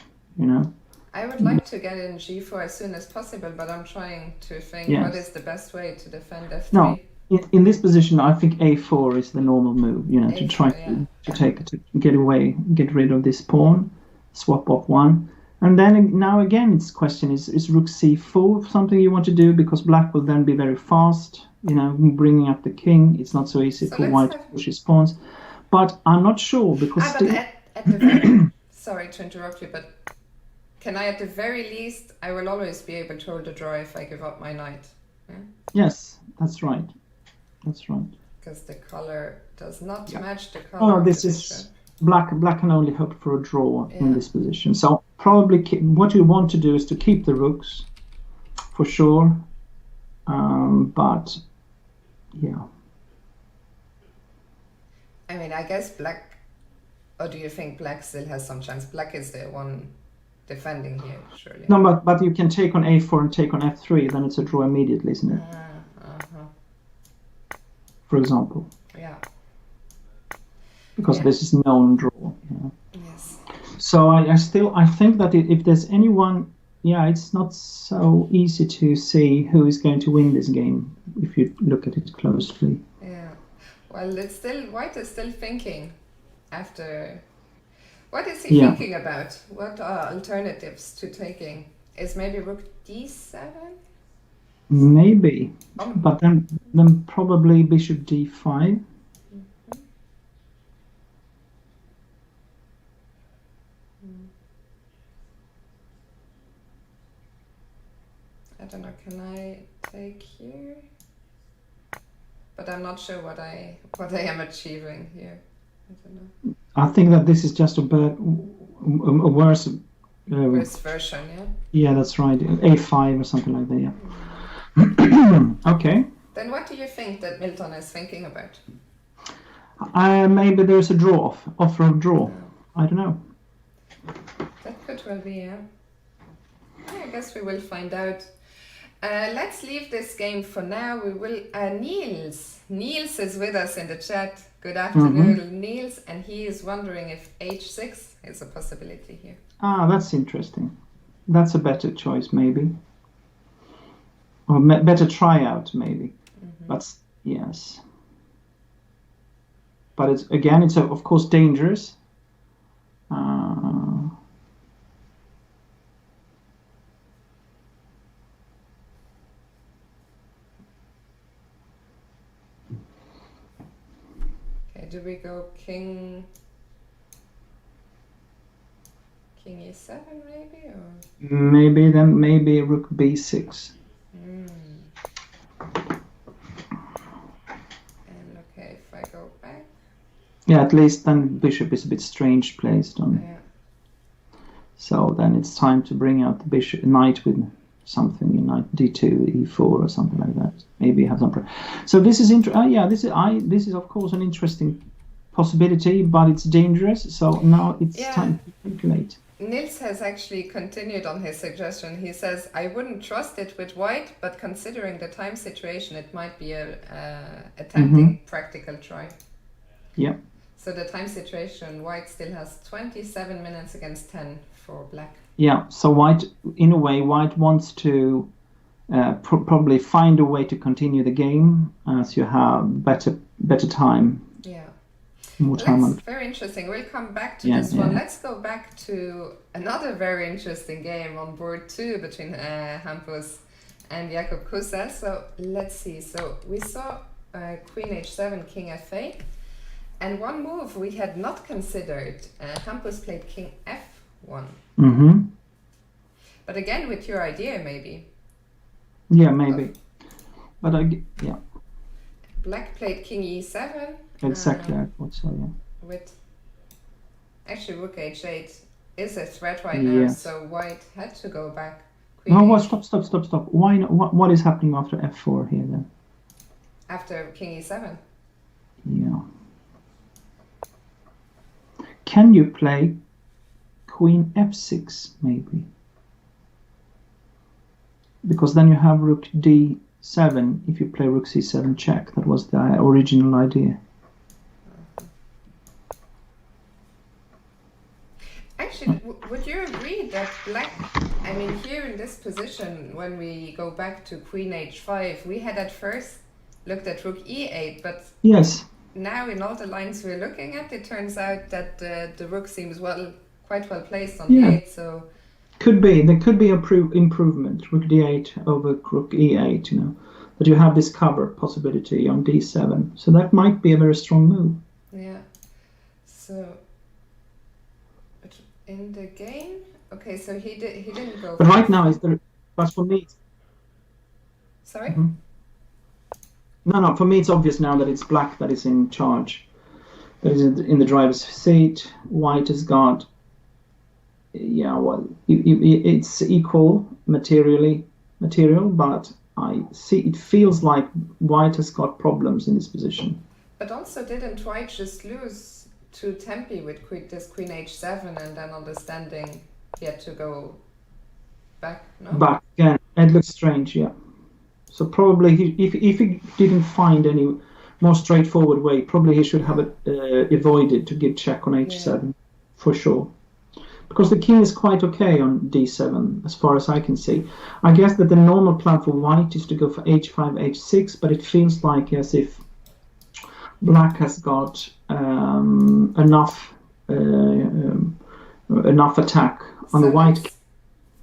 I would like to get in g4 as soon as possible, but I'm trying to think what is the best way to defend f3. No, in this position, I think a4 is the normal move. A4, to try to get rid of this pawn, swap off one. And then now again, its question is rook c4 something you want to do, because black will then be very fast, bringing up the king. It's not so easy for white to push his pawns. But I'm not sure, because but at the very sorry to interrupt you, but can I at the very least, I will always be able to hold a draw if I give up my knight. Yeah? Yes, that's right. That's right. Because the color does not match the color. Oh, this is black can only hope for a draw in this position. So probably what you want to do is to keep the rooks, for sure. But yeah. I mean, I guess black. Or do you think black still has some chance? Black is the one defending here, surely. No, but you can take on a4 and take on f3, then it's a draw immediately, isn't it? For example. Yeah. Because this is known draw. Yes. So I think that if there's anyone, it's not so easy to see who is going to win this game if you look at it closely. Yeah. Well, white is still thinking after. What is he thinking about? What are alternatives to taking? Is maybe rook d7? Maybe, but then probably bishop d5. I don't know. Can I take here? But I'm not sure what I am achieving here. I don't know. I think that this is just a worse version, yeah? Yeah, that's right. A5 or something like that, yeah. Okay. Then what do you think that Milton is thinking about? Maybe there's a offer of draw. I don't know. That could well be, yeah. I guess we will find out. Let's leave this game for now. We will. Niels is with us in the chat. Good afternoon, Niels, and he is wondering if h6 is a possibility here. Ah, that's interesting. That's a better choice, maybe, or better tryout, maybe. But yes. But it's of course dangerous. Do we go king e7 maybe, or maybe rook b6. And okay, if I go back. Yeah, at least then bishop is a bit strange placed on. Yeah. So then it's time to bring out the knight with something in knight d2, e4 or something like that. Maybe have some. So this is this is of course an interesting possibility, but it's dangerous. So now it's time to calculate. Nils has actually continued on his suggestion. He says, I wouldn't trust it with white, but considering the time situation, it might be a tempting practical try. Yeah. So the time situation, white still has 27 minutes against 10 for black. Yeah, so white wants to probably find a way to continue the game as you have better time. Yeah. More time. Very interesting. We'll come back to this one. Let's go back to another very interesting game on board 2 between Hampus and Jakob Kusa. So let's see. So we saw Queen h7, King f8. And one move we had not considered, Hampus played King f1. But again, with your idea, maybe. Yeah, maybe. But Black played King e7. Exactly, I thought so, yeah. With actually rook h8 is a threat right now, so white had to go back. Stop. Why not? What is happening after f4 here then? After King e7? Yeah. Can you play Queen f6 maybe? Because then you have rook d7 if you play rook c7 check. That was the original idea. Actually, would you agree that black, I mean here in this position, when we go back to Queen h5, we had at first looked at rook e8, but yes, now in all the lines we're looking at, it turns out that the rook seems quite well placed on the 8, so Could be. There could be improvement. Rook d8 over rook e8, that you have this cover possibility on d7. So that might be a very strong move. Yeah. So, but in the game, okay. So he didn't go. But right now, but for me, sorry. Mm-hmm. No. For me, it's obvious now that it's black that is in charge. That is in the driver's seat. White has got. Yeah, well, it's equal material, but I see it feels like White has got problems in this position. But also, didn't White just lose to Tempe with this Queen H7, and then on the standing he had to go back? No. Back again, it looks strange. Yeah. So probably if he didn't find any more straightforward way, probably he should have avoided to give check on H7 for sure. Because the king is quite okay on d7, as far as I can see. I guess that the normal plan for White is to go for h5, h6, but it feels like as if Black has got enough attack on the White.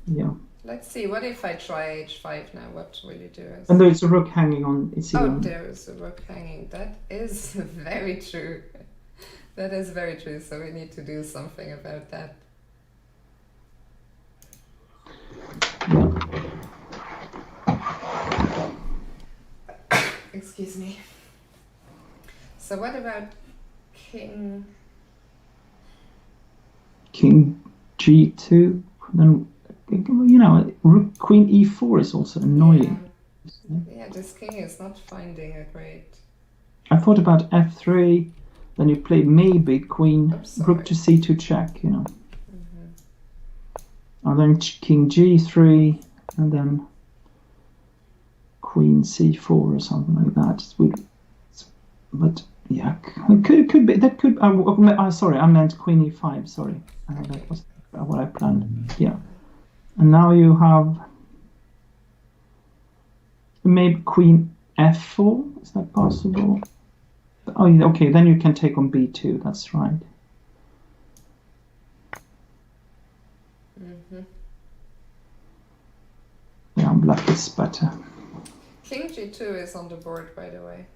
Yeah. Let's see. What if I try h5 now? What will you do? And there's a rook hanging on. There is a rook hanging. That is very true. That is very true. So we need to do something about that. Excuse me. So what about King G2? Then Rook Queen E4 is also annoying. Yeah, this king is not finding a great. I thought about F3. Then you play maybe Queen Rook to C2 check. And then King G3, and then Queen C4 or something like that. But yeah, it could be. That could. Sorry, I meant Queen E5. Sorry, that was what I planned. Yeah, and now you have maybe Queen F4. Is that possible? Oh, okay. Then you can take on B2. That's right. Yeah, black is better. King G2 is on the board, by the way.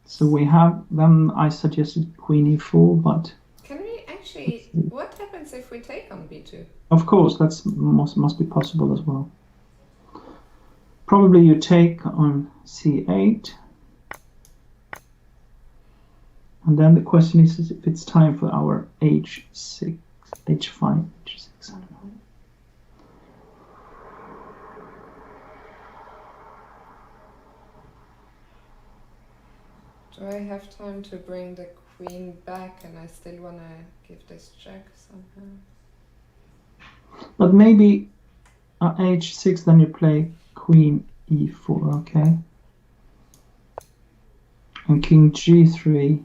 So we have them. I suggested Queen E4, but can we actually? What happens if we take on B2? Of course, that's must be possible as well. Probably you take on C8, and then the question is if it's time for our H6, H5, H6. I don't know. Do I have time to bring the queen back, and I still want to give this check somehow? But maybe at H6, then you play Queen E4, okay? And King G3.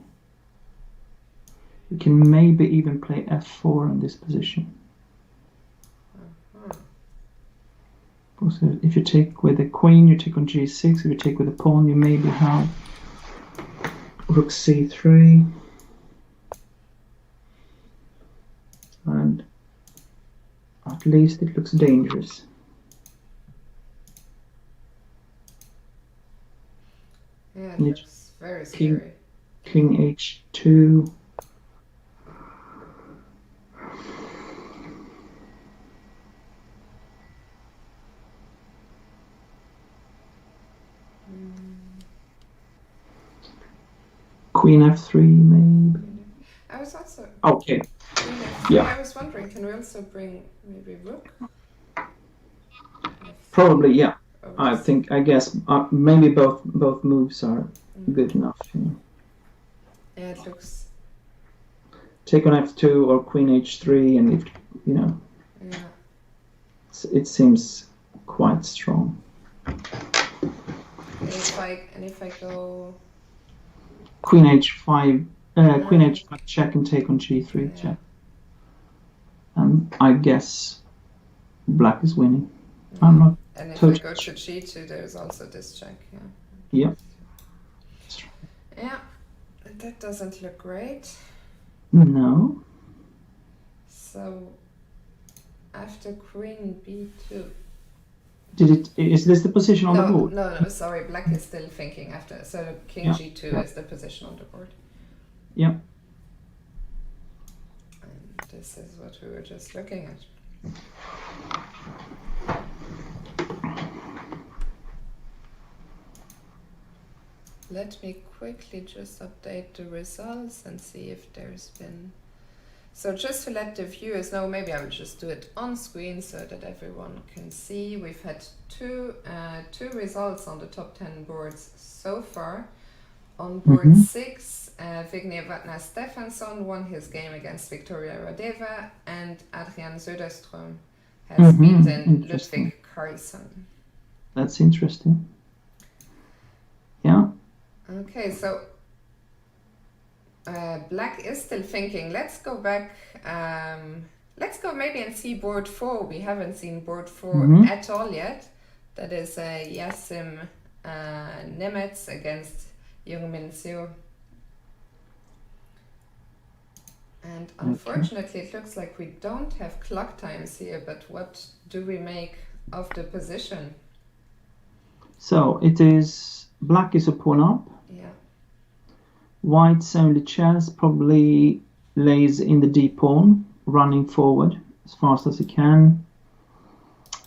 You can maybe even play F4 in this position. So if you take with the queen, you take on G6. If you take with the pawn, you maybe have Rook C3. And at least it looks dangerous. Yeah, it looks very scary. King H2. Queen F3 maybe. I was also. Okay. Yeah. I was wondering, can we also bring maybe Rook? Probably, yeah. I guess maybe both moves are good enough. Yeah, it looks. Take on F2 or Queen H3, and if Yeah. it seems quite strong. And if I go. Queen H5, Queen H5 check and take on G3 check. And I guess black is winning. I'm not. And if I go to G2, there's also this check. Yeah. Yeah, that doesn't look great. No. So after queen b2. Is this the position on the board? No, sorry, black is still thinking after, so king g2 is the position on the board. Yeah. And this is what we were just looking at. Let me quickly just update the results and see if there's been... So just to let the viewers know, maybe I will just do it on screen so that everyone can see. We've had two results on the top 10 boards so far. On board 6, Vignir Vatnar Stefansson won his game against Victoria Radeva, and Adrian Söderström has beaten Ludwig Carlsson. That's interesting. Yeah. Okay, so black is still thinking. Let's go back. Let's go maybe and see board 4. We haven't seen board 4 at all yet. That is Yasim Nemets against Jungmin Seo. And unfortunately, it looks like we don't have clock times here, but what do we make of the position? So it is black is a pawn up. Yeah. White's only chance probably lays in the d pawn, running forward as fast as he can.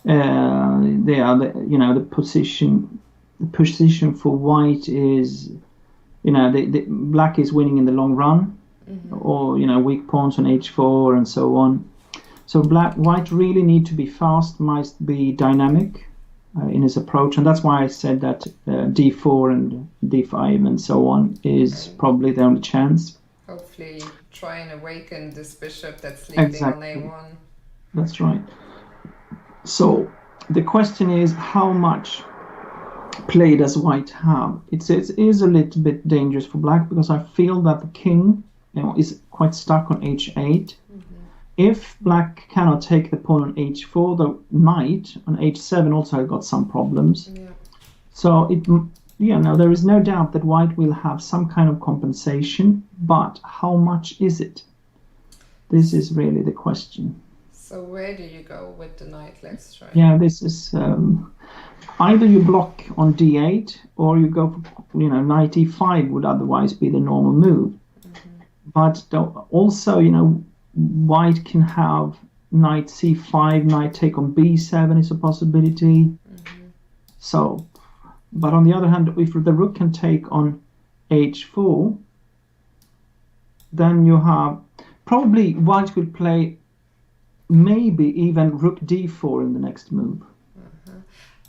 The position for white is, the black is winning in the long run, or weak pawns on h4 and so on. So white really need to be fast, must be dynamic in his approach, and that's why I said that d4 and d5 and so on is probably the only chance. Hopefully try and awaken this bishop that's sleeping on a1. That's right. So the question is, how much play does white have? It is a little bit dangerous for black, because I feel that the king is quite stuck on h8. If black cannot take the pawn on h4, the knight on h7 also got some problems. Yeah. So there is no doubt that white will have some kind of compensation, but how much is it? This is really the question. So where do you go with the knight? Let's try. Yeah, this is either you block on d8 or you go for knight e5 would otherwise be the normal move. But also white can have knight c5, knight take on b7 is a possibility. So, but on the other hand, if the rook can take on h4, then you have probably white will play maybe even rook d4 in the next move.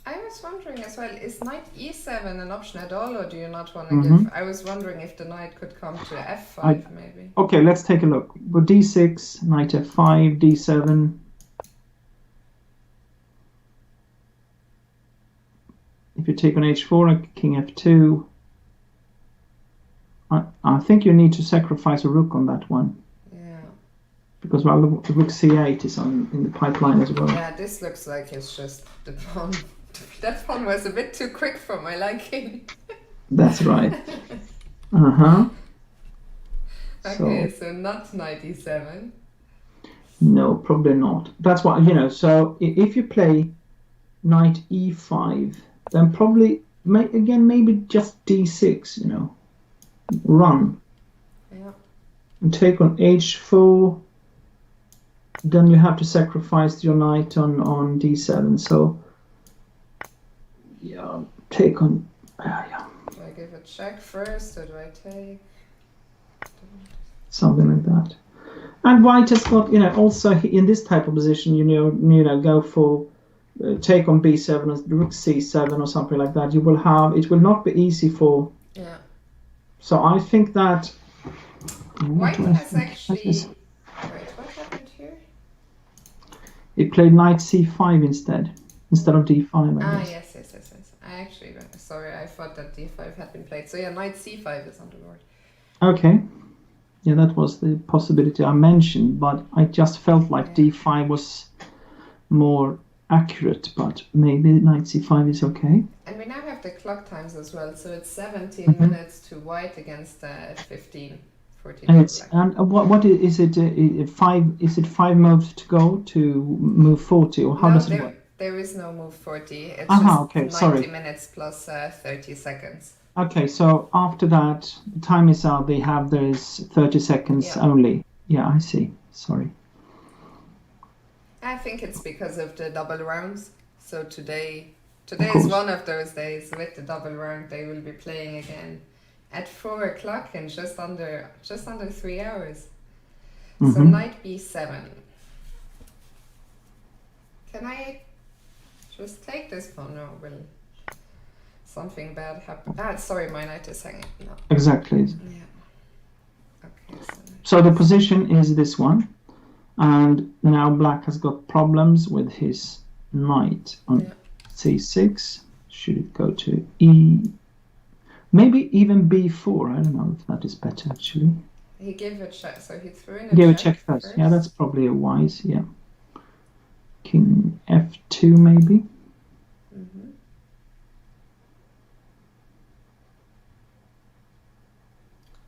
I was wondering as well, is knight e7 an option at all, or do you not want to give? I was wondering if the knight could come to f5 maybe. Okay, let's take a look. But d6, knight f5, d7. If you take on h4, king f2, I think you need to sacrifice a rook on that one. Yeah. Because the rook c8 is in the pipeline as well. Yeah, this looks like it's just the pawn. That pawn was a bit too quick for my liking. That's right. Okay, so not knight e7. No, probably not. That's why, so if you play knight e5, then probably, maybe just d6, run. Yeah. And take on h4. Then you have to sacrifice your knight on d7. So, yeah, take on. Yeah. Do I give a check first, or do I take? Something like that. And white has got, also in this type of position, go for take on b7 or rook c7 or something like that. You will have, it will not be easy for. Yeah. So I think that white has actually. Wait, what happened here? It played knight c5 instead of d5. Yes. I actually, sorry, I thought that d5 had been played. So yeah, knight c5 is on the board. Okay. Yeah, that was the possibility I mentioned, but I just felt like d5 was more accurate, but maybe knight c5 is okay. And we now have the clock times as well, so it's 17 minutes to white against 15 42 And it's black. and what is it? Five? Is it 5 moves to go to move 40, or how No, does it work? there is no move 40. It's Aha, just okay, 90 sorry. minutes plus 30 seconds. Okay, so after that, the time is out. They have there's 30 seconds Yeah. only. Yeah, I see. Sorry. I think it's because of the double rounds. So today Of is course. one of those days with the double round. They will be playing again at 4 o'clock in just under 3 hours. So Mhm. knight b7. Can I just take this pawn? No, will something bad happen? Sorry, my knight is hanging. No. Exactly. Yeah. Okay. So the position is this one, and now black has got problems with his knight on c6. Should it go to e? Maybe even b4. I don't know if that is better actually. He gave a check, so he threw in a Give a check check first. Yeah, that's probably a wise. Yeah. King f2 maybe. Mm-hmm.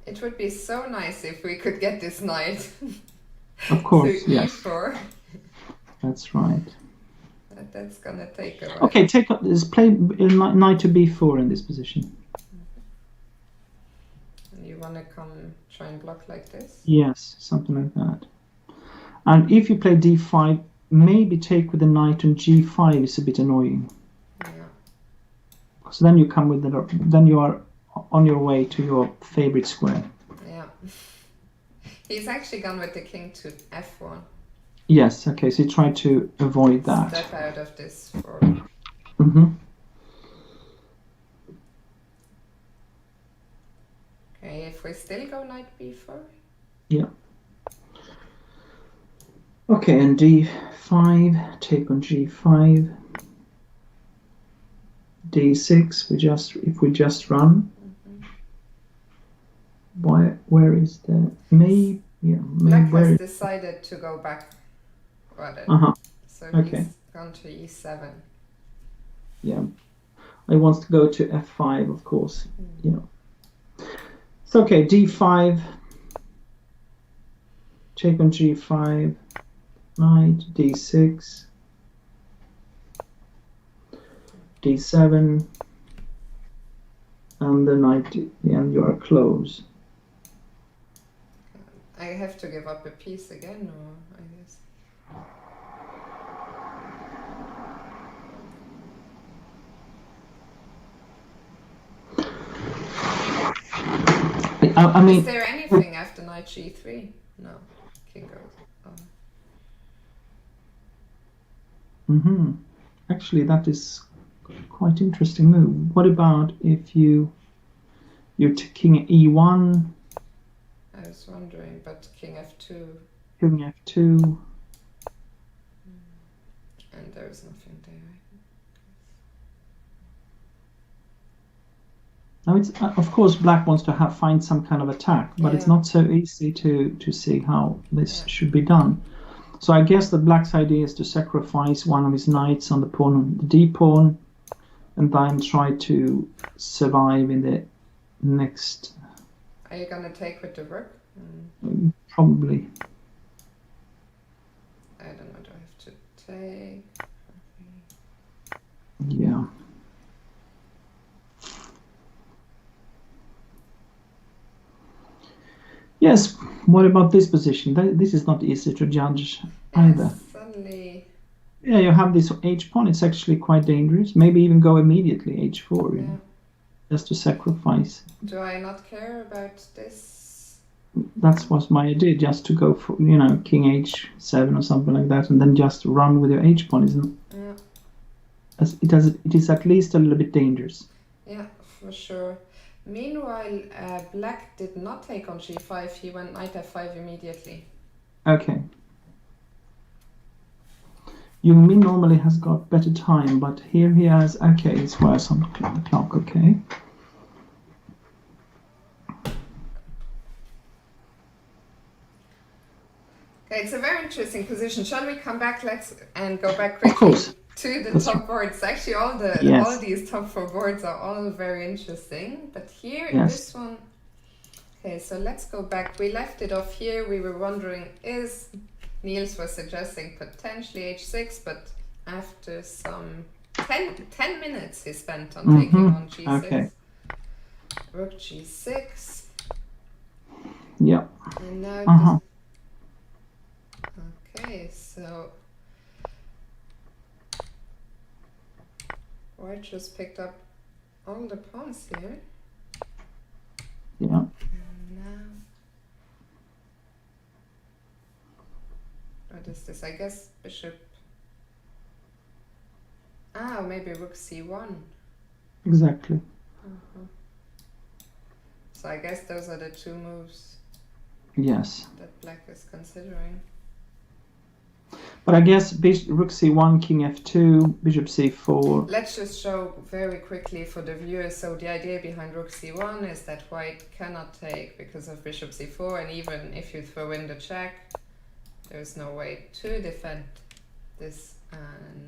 It would be so nice if we could get this knight. Of course, to yes. e4. That's right. That's gonna take a while. Okay, let's play knight to b4 in this position. And you wanna come try and block like this? Yes, something like that. And if you play d5, maybe take with the knight on g5 is a bit annoying. Yeah. So then you come with then you are on your way to your favorite square. Yeah. He's actually gone with the king to f1. Yes, okay, so you try to avoid that. Step out of this for. Mm-hmm. Okay, if we still go knight b4. Yeah. Okay, and d5, take on g5. d6, if we just run. Where is the Black has decided to go back rather. So he's gone to e7. Yeah, I wants to go to f5, of course. Yeah. So okay, d5, take on g5, knight, d6, d7, and the knight, and you are close. I have to give up a piece again, or I guess. I mean, is there anything after knight g3? No, king goes. Oh. Actually, that is quite interesting move. What about if you're king e1? I was wondering, but king f2. King f2. And there's nothing there. Now, it's of course black wants to find some kind of attack, but it's not so easy to see how this should be done. So I guess that black's idea is to sacrifice one of his knights on the pawn, the d pawn, and then try to survive in the next. Are you gonna take with the rook? Probably. I don't know. Do I have to take? Yeah. Yes, what about this position? This is not easy to judge either. Suddenly. Yeah, you have this h pawn. It's actually quite dangerous. Maybe even go immediately h4, Yeah. Just to sacrifice. Do I not care about this? That was my idea, just to go for king h7 or something like that, and then just run with your h pawn, isn't it? Yeah. It is at least a little bit dangerous. Yeah, for sure. Meanwhile, black did not take on g5. He went knight f5 immediately. Okay. Min normally has got better time, but here he has. Okay, it's worse on the clock. Okay. Okay, it's a very interesting position. Shall we come back? And go back quickly to the top boards. Actually, all these top 4 boards are all very interesting. But here, this one, Okay, so let's go back. We left it off here. We were wondering, Niels was suggesting potentially h6, but after some 10 minutes he spent on taking on g6. Okay. Rook g6. Yeah. And now okay, so white just picked up all the pawns here. Yeah. And now, what is this? I guess bishop. Ah, maybe rook c1. Exactly. So I guess those are the two moves Yes. that black is considering. But I guess rook c1, king f2, bishop c4. Let's just show very quickly for the viewers. So the idea behind rook c1 is that white cannot take because of bishop c4, and even if you throw in the check, there's no way to defend this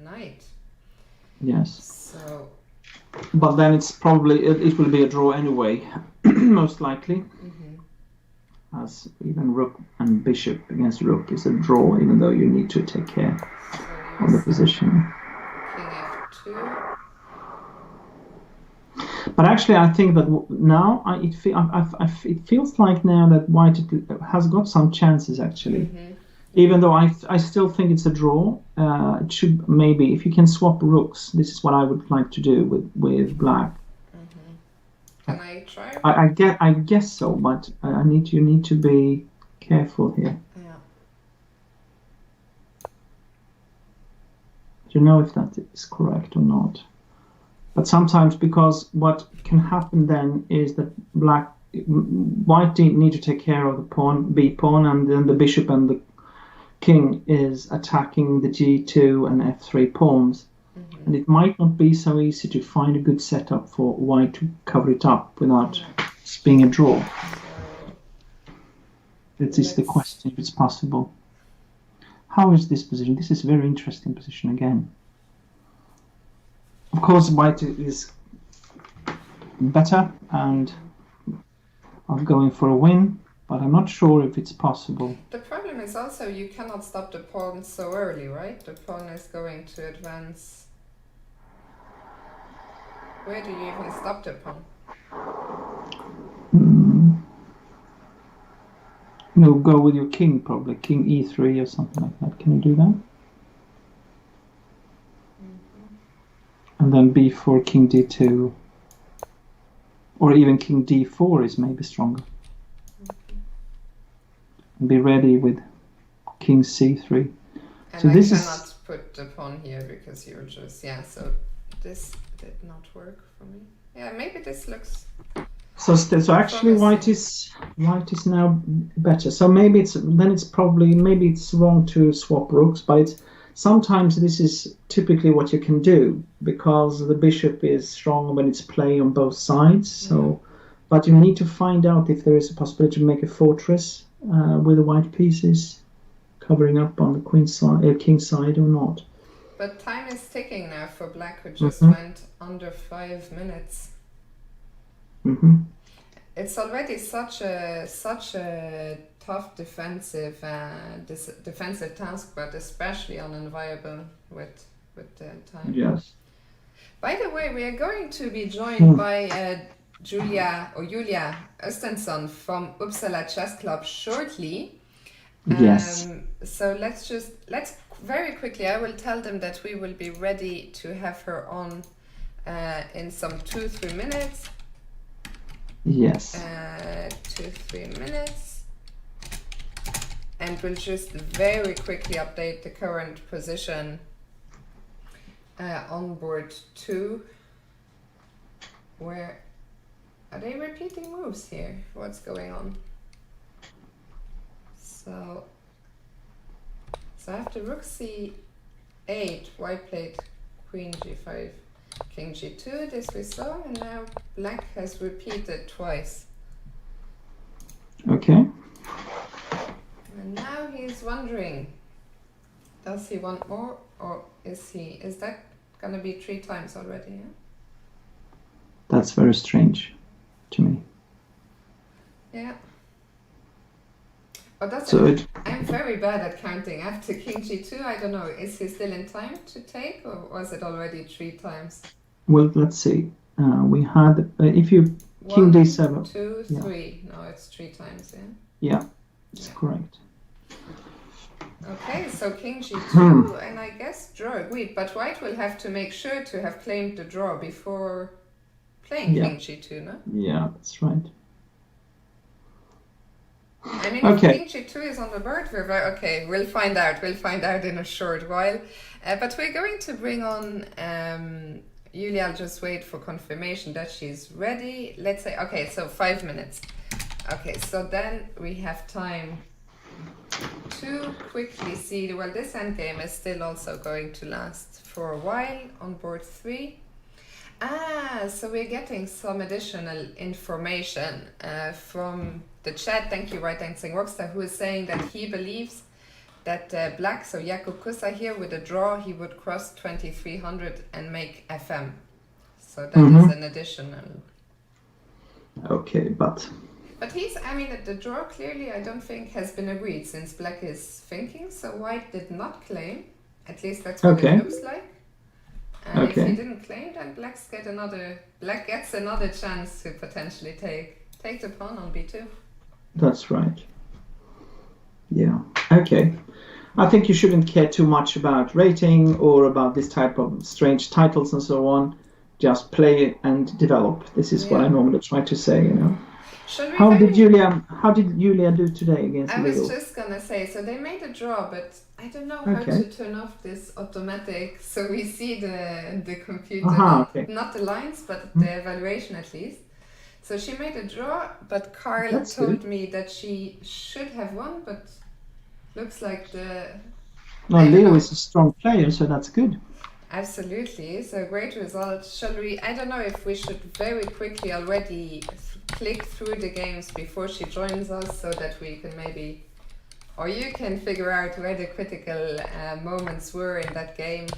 knight. Yes. So. But then it's probably it will be a draw anyway, most likely. As even rook and bishop against rook is a draw, even though you need to take care of the position. King f2. But actually, I think that now it feels like now that white has got some chances actually. Even though I still think it's a draw. It should maybe, if you can swap rooks, this is what I would like to do with black. Can I try? I guess so, but you need to be careful here. Yeah. Do you know if that is correct or not? But sometimes, because what can happen then is that white need to take care of the pawn, b pawn, and then the bishop and the king is attacking the g2 and f3 pawns. And it might not be so easy to find a good setup for white to cover it up without being a draw. That is the question, if it's possible. How is this position? This is a very interesting position again. Of course, white is better and I'm going for a win, but I'm not sure if it's possible. The problem is also you cannot stop the pawn so early, right? The pawn is going to advance. Where do you even stop the pawn? No, go with your king probably. King e3 or something like that. Can you do that? And then b4, king d2. Or even king d4 is maybe stronger. And be ready with king c3. And so I this cannot put the pawn here because you're just, so this did not work for me. Yeah, maybe this looks... So actually white is now better. So maybe it's wrong to swap rooks, but sometimes this is typically what you can do because the bishop is strong when it's play on both sides. So, but you need to find out if there is a possibility to make a fortress with the white pieces covering up on the king side or not. But time is ticking now for black, who just went under 5 minutes. It's already such a tough defensive task, but especially unenviable with the time. Yes. By the way, we are going to be joined by Julia Östensson from Uppsala Chess Club shortly. Yes. So let's very quickly, I will tell them that we will be ready to have her on in some 2-3 minutes. Yes. 2-3 minutes. And we'll just very quickly update the current position on board 2. Where are they repeating moves here? What's going on? So after rook c8, white played queen g5, king g2, this we saw, and now black has repeated twice. Okay. And now he's wondering, does he want more, or is that gonna be 3 times already? Yeah? That's very strange to me. Yeah. Oh, that's So I'm very bad at counting. After king g2, I don't know, is he still in time to take, or was it already 3 times? well, let's see. We had if you king 1, d7. 2, Yeah. 3. No, it's 3 times, yeah. Yeah, it's correct. Okay, so king g2, and I guess draw agreed. But white will have to make sure to have claimed the draw before playing king g2, no? Yeah, that's right. I mean, Okay. if king g2 is on the board, we're very okay. We'll find out. We'll find out in a short while. But we're going to bring on Julia. I'll just wait for confirmation that she's ready. Let's say, okay, so 5 minutes. Okay, so then we have time to quickly see. Well, this endgame is still also going to last for a while on board 3. So we're getting some additional information from the chat. Thank you, Right Dancing Rockstar, who is saying that he believes that black, so Jakub Kusa here, with a draw, he would cross 2300 and make FM. So that is an additional. Okay, but he's, I mean, the draw clearly, I don't think, has been agreed since black is thinking. So white did not claim. At least that's what it looks like. And if he didn't claim, then black gets another chance to potentially take the pawn on b2. That's right. Yeah. Okay. I think you shouldn't care too much about rating or about this type of strange titles and so on. Just play and develop. This is what I normally try to say, you know. How did Julia do today against Leo? I was just gonna say, so they made a draw, but I don't know how to turn off this automatic, so we see the computer, not the lines, but the evaluation at least. So she made a draw, but Carl told me that she should have won, but looks like Leo is a strong player, so that's good. Absolutely, so great result. Shall we, I don't know if we should very quickly already click through the games before she joins us, so that we can maybe, or you can figure out where the critical moments were in that game,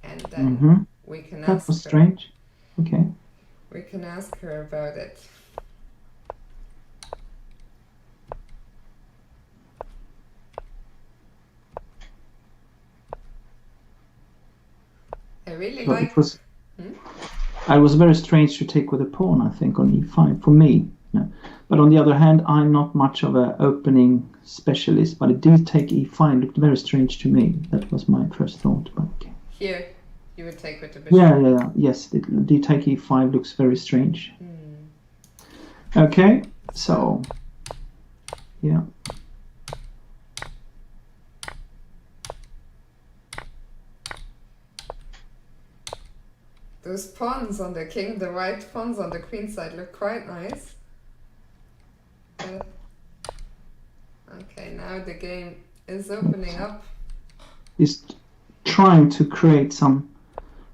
and then we can ask her. That was strange. Okay. We can ask her about it. I really like. I was very strange to take with a pawn, I think, on e5 for me. No. But on the other hand, I'm not much of an opening specialist, but it did take e5. Looked very strange to me. That was my first thought. But okay. Here, you would take with the bishop. Yes, the take e5 looks very strange. Okay, so yeah. Those pawns on the king, the white pawns on the queen side look quite nice. Okay, now the game is opening up. He's trying to create some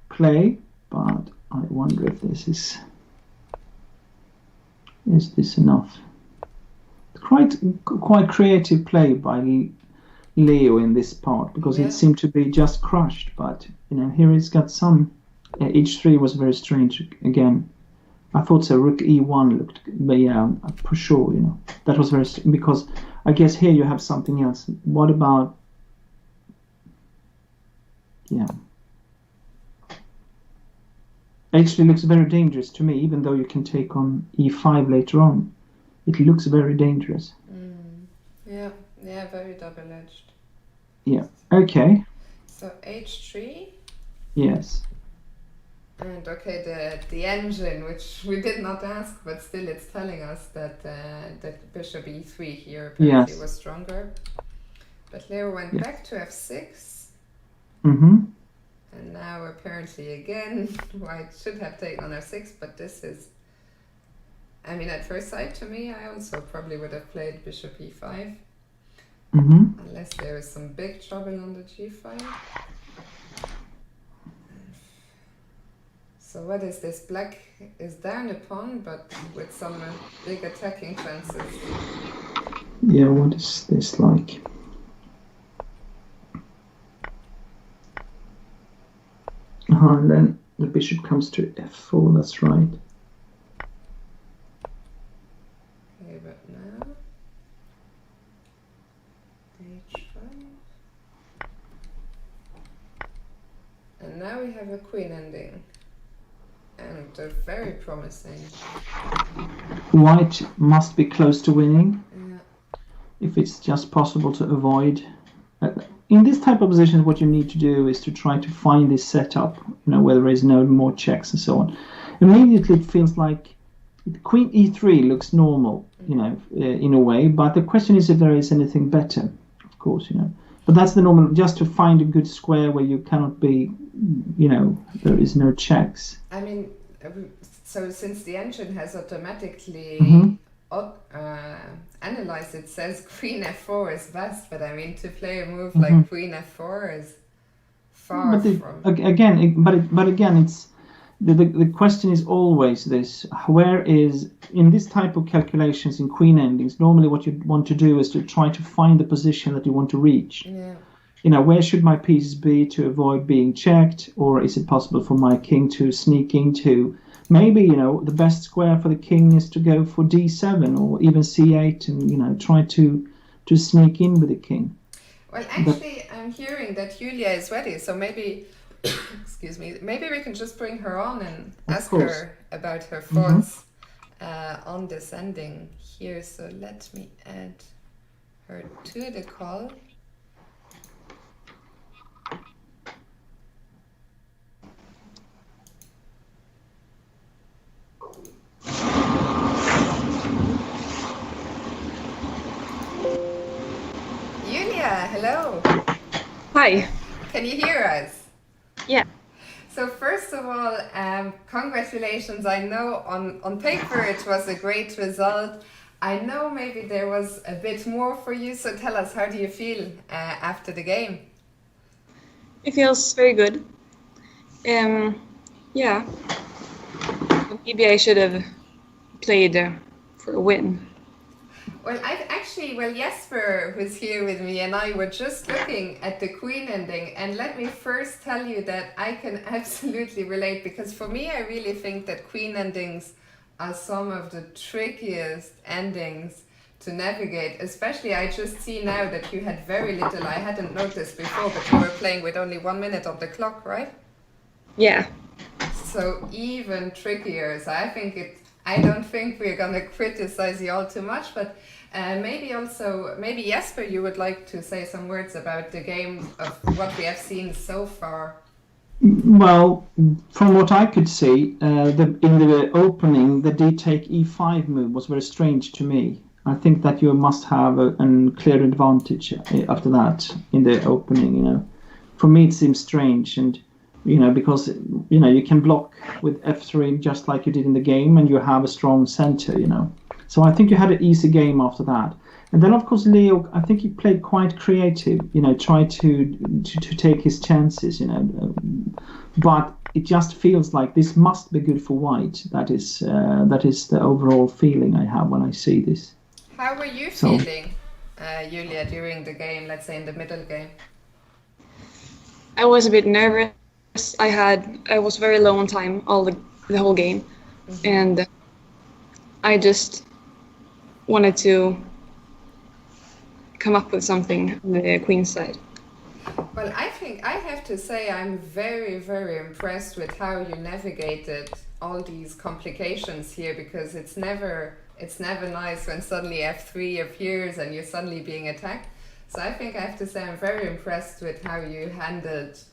play, but I wonder if this is this enough? Quite creative play by Leo in this part, because it seemed to be just crushed, but you know, here he's got some. H3 was very strange again. I thought so. Rook E1 looked, but yeah, for sure, you know, that was very because I guess here you have something else. What about H3 looks very dangerous to me, even though you can take on E5 later on. It looks very dangerous. Yeah, very double-edged. Yeah. Okay. So H3. Yes. And okay, the engine, which we did not ask, but still it's telling us that that bishop e3 here apparently was stronger. But Leo went back to f6. And now apparently again, white should have taken on f6, but this is, I mean, at first sight to me, I also probably would have played bishop e5. Unless there is some big trouble on the g5. So what is this? Black is down a pawn, but with some big attacking chances. Yeah, what is this like? And then the bishop comes to f4, that's right. Okay, but now h5. And now we have a queen ending. And they're very promising. White must be close to winning. Yeah. If it's just possible to avoid. In this type of position, what you need to do is to try to find this setup, where there is no more checks and so on. Immediately it feels like Queen E3 looks normal, in a way, but the question is if there is anything better, of course, But that's the normal, just to find a good square where you cannot be, there is no checks. I mean, so since the engine has automatically analyzed, it says Queen F4 is best, but I mean, to play a move like Queen F4 is far from... Again, it's the question is always this: where is, in this type of calculations in queen endings, normally what you want to do is to try to find the position that you want to reach. Yeah. Where should my pieces be to avoid being checked, or is it possible for my king to sneak into? Maybe, the best square for the king is to go for d7 or even c8 and, try to sneak in with the king. Well, actually, I'm hearing that Julia is ready, so maybe, excuse me, maybe we can just bring her on and ask her about her thoughts on this ending here. So let me add her to the call. Hello. Hi. Can you hear us? Yeah. So first of all, congratulations. I know on paper it was a great result. I know maybe there was a bit more for you. So tell us, how do you feel after the game? It feels very good. Yeah. Maybe I should have played for a win. Well, Jesper, who's here with me, and I were just looking at the queen ending, and let me first tell you that I can absolutely relate, because for me, I really think that queen endings are some of the trickiest endings to navigate. Especially, I just see now that you had very little. I hadn't noticed before, but you were playing with only 1 minute on the clock, right? Yeah. So even trickier. So I don't think we're gonna criticize you all too much, but maybe Jesper, you would like to say some words about the game of what we have seen so far. Well, from what I could see, in the opening, the d-take e5 move was very strange to me. I think that you must have a clear advantage after that in the opening. For me, it seems strange, and because you can block with f3 just like you did in the game, and you have a strong center. So I think you had an easy game after that. And then, of course, Leo, I think he played quite creative, tried to take his chances, but it just feels like this must be good for white. That is the overall feeling I have when I see this. How were you feeling, Julia, during the game, let's say in the middle game? I was a bit nervous. I was very low on time the whole game, and I just wanted to come up with something on the queen's side. Well, I think I have to say I'm very, very impressed with how you navigated all these complications here, because it's never nice when suddenly f3 appears and you're suddenly being attacked. So I think I have to say I'm very impressed with how you handled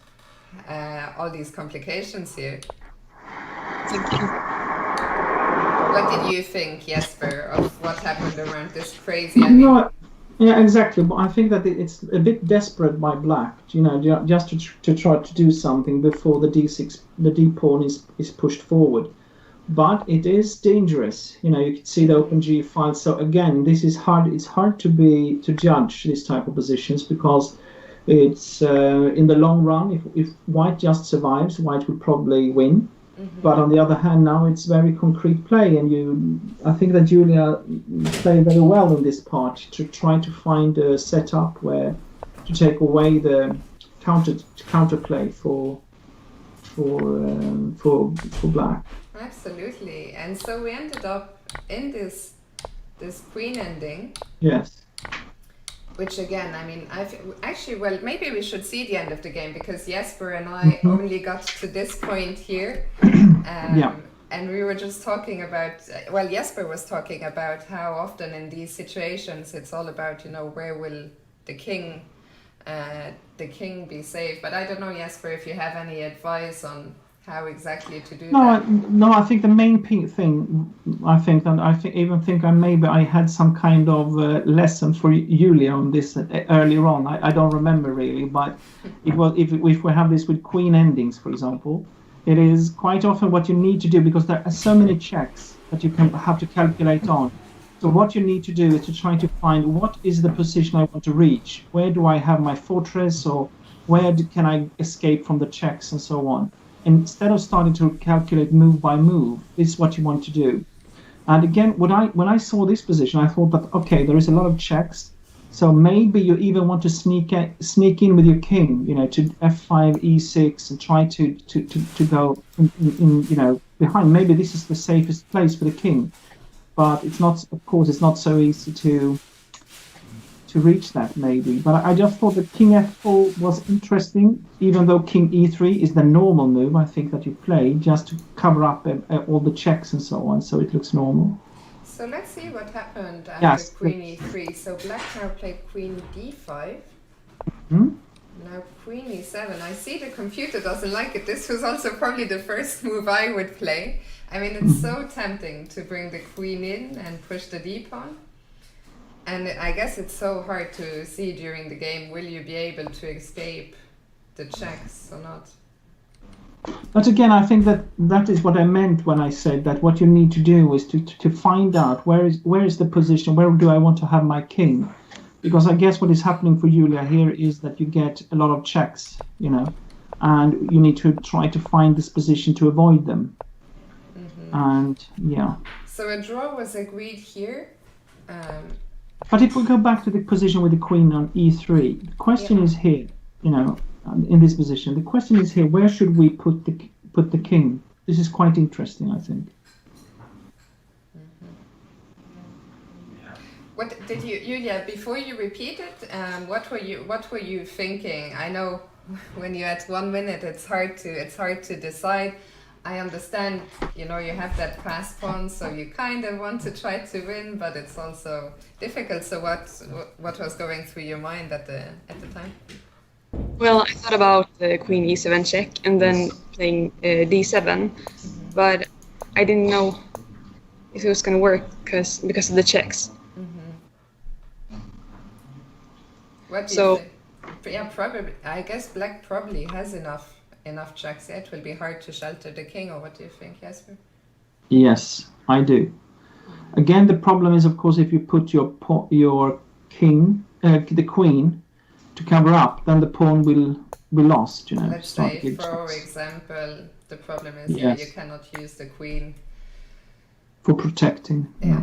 all these complications here. Thank you. What did you think, Jesper, of what happened around this crazy? Yeah, exactly. But I think that it's a bit desperate by black, just to try to do something before the d6, the d pawn is pushed forward. But it is dangerous. You can see the open g5. So again, this is hard. It's hard to judge this type of positions, because it's in the long run. If white just survives, white will probably win. But on the other hand, now it's very concrete play, and I think that Julia played very well in this part to try to find a setup where to take away the counterplay for black. Absolutely, and so we ended up in this queen ending. Yes. Which again, I mean, actually, well, maybe we should see the end of the game because Jesper and I only got to this point here. Yeah. And we were just talking about, well, Jesper was talking about how often in these situations it's all about, you know, where will the king be safe. But I don't know, Jesper, if you have any advice on how exactly to do that. No, I think the main thing, I think I had some kind of lesson for Julia on this earlier on. I don't remember really, but it was if we have this with queen endings, for example, it is quite often what you need to do because there are so many checks that you can have to calculate on. So what you need to do is to try to find what is the position I want to reach. Where do I have my fortress, or where can I escape from the checks and so on. Instead of starting to calculate move by move, this is what you want to do. And again, when I saw this position, I thought that, okay, there is a lot of checks. So maybe you even want to sneak in with your king, you know, to f5, e6, and try to go in, you know, behind. Maybe this is the safest place for the king. But it's not, of course, it's not so easy to reach that maybe. But I just thought that king f4 was interesting, even though king e3 is the normal move, I think, that you play, just to cover up all the checks and so on, so it looks normal. So let's see what happened after queen e3. So black now played queen d5. Now queen e7. I see the computer doesn't like it. This was also probably the first move I would play. I mean, it's so tempting to bring the queen in and push the d-pawn. And I guess it's so hard to see during the game, will you be able to escape the checks or not? But again, I think that is what I meant when I said that what you need to do is to find out where is the position, where do I want to have my king? Because I guess what is happening for Julia here is that you get a lot of checks, you know, and you need to try to find this position to avoid them. And yeah. So a draw was agreed here. But if we go back to the position with the queen on e3, the question is here, you know, in this position. The question is here, where should we put the king? This is quite interesting, I think. What did Julia, before you repeat it, what were you thinking? I know when you're at 1 minute, it's hard to decide. I understand, you know, you have that fast pawn, so you kind of want to try to win, but it's also difficult. So what was going through your mind at the time? Well, I thought about the queen e7 check and then playing d7, but I didn't know if it was going to work because of the checks. What do you think? Yeah, probably. I guess black probably has enough checks. Yeah, it will be hard to shelter the king, or what do you think, Jesper? Yes, I do. Again, the problem is, of course, if you put your king, the queen, to cover up, then the pawn will be lost. You know. Let's say, for example, the problem is you cannot use the queen for protecting. Yeah.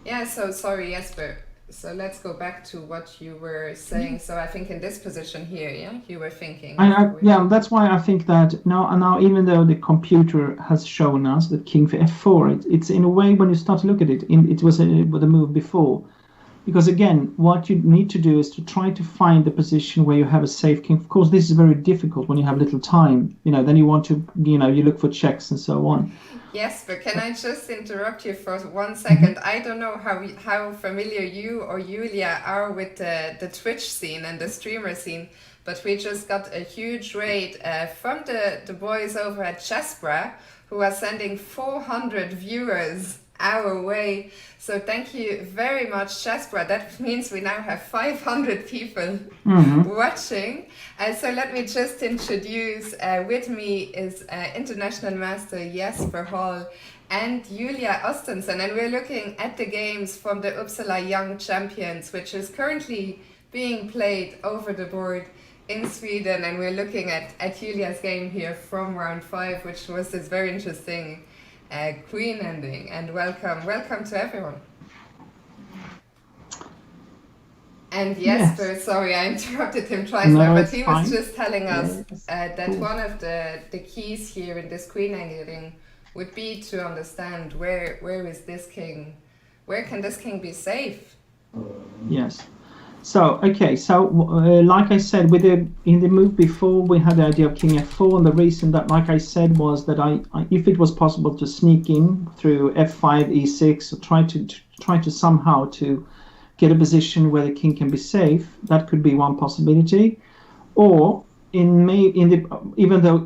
Yeah. So sorry, Jesper. So let's go back to what you were saying. So I think in this position here, you were thinking. That's why I think that now, even though the computer has shown us that king for f4, it's in a way when you start to look at it, it was with a move before. Because again, what you need to do is to try to find the position where you have a safe king. Of course, this is very difficult when you have little time. You know, then you want to, you look for checks and so on. Yes, but can I just interrupt you for 1 second? I don't know how familiar you or Julia are with the Twitch scene and the streamer scene, but we just got a huge raid from the boys over at Jesper, who are sending 400 viewers our way. So thank you very much, Jesper. That means we now have 500 people watching. So let me just introduce, with me is International Master Jesper Hall and Julia Ostensen. And we're looking at the games from the Uppsala Young Champions, which is currently being played over the board in Sweden. And we're looking at Julia's game here from round 5, which was this very interesting queen ending. And welcome to everyone. And Jesper, sorry, I interrupted him twice there, but he was just telling us that one of the keys here in this queen angling would be to understand where is this king where can this king be safe? Yes. So, okay, so like I said, in the move before, we had the idea of king f4, and the reason that, like I said, was that I if it was possible to sneak in through f5, e6, or try to somehow to get a position where the king can be safe, that could be one possibility. Or even though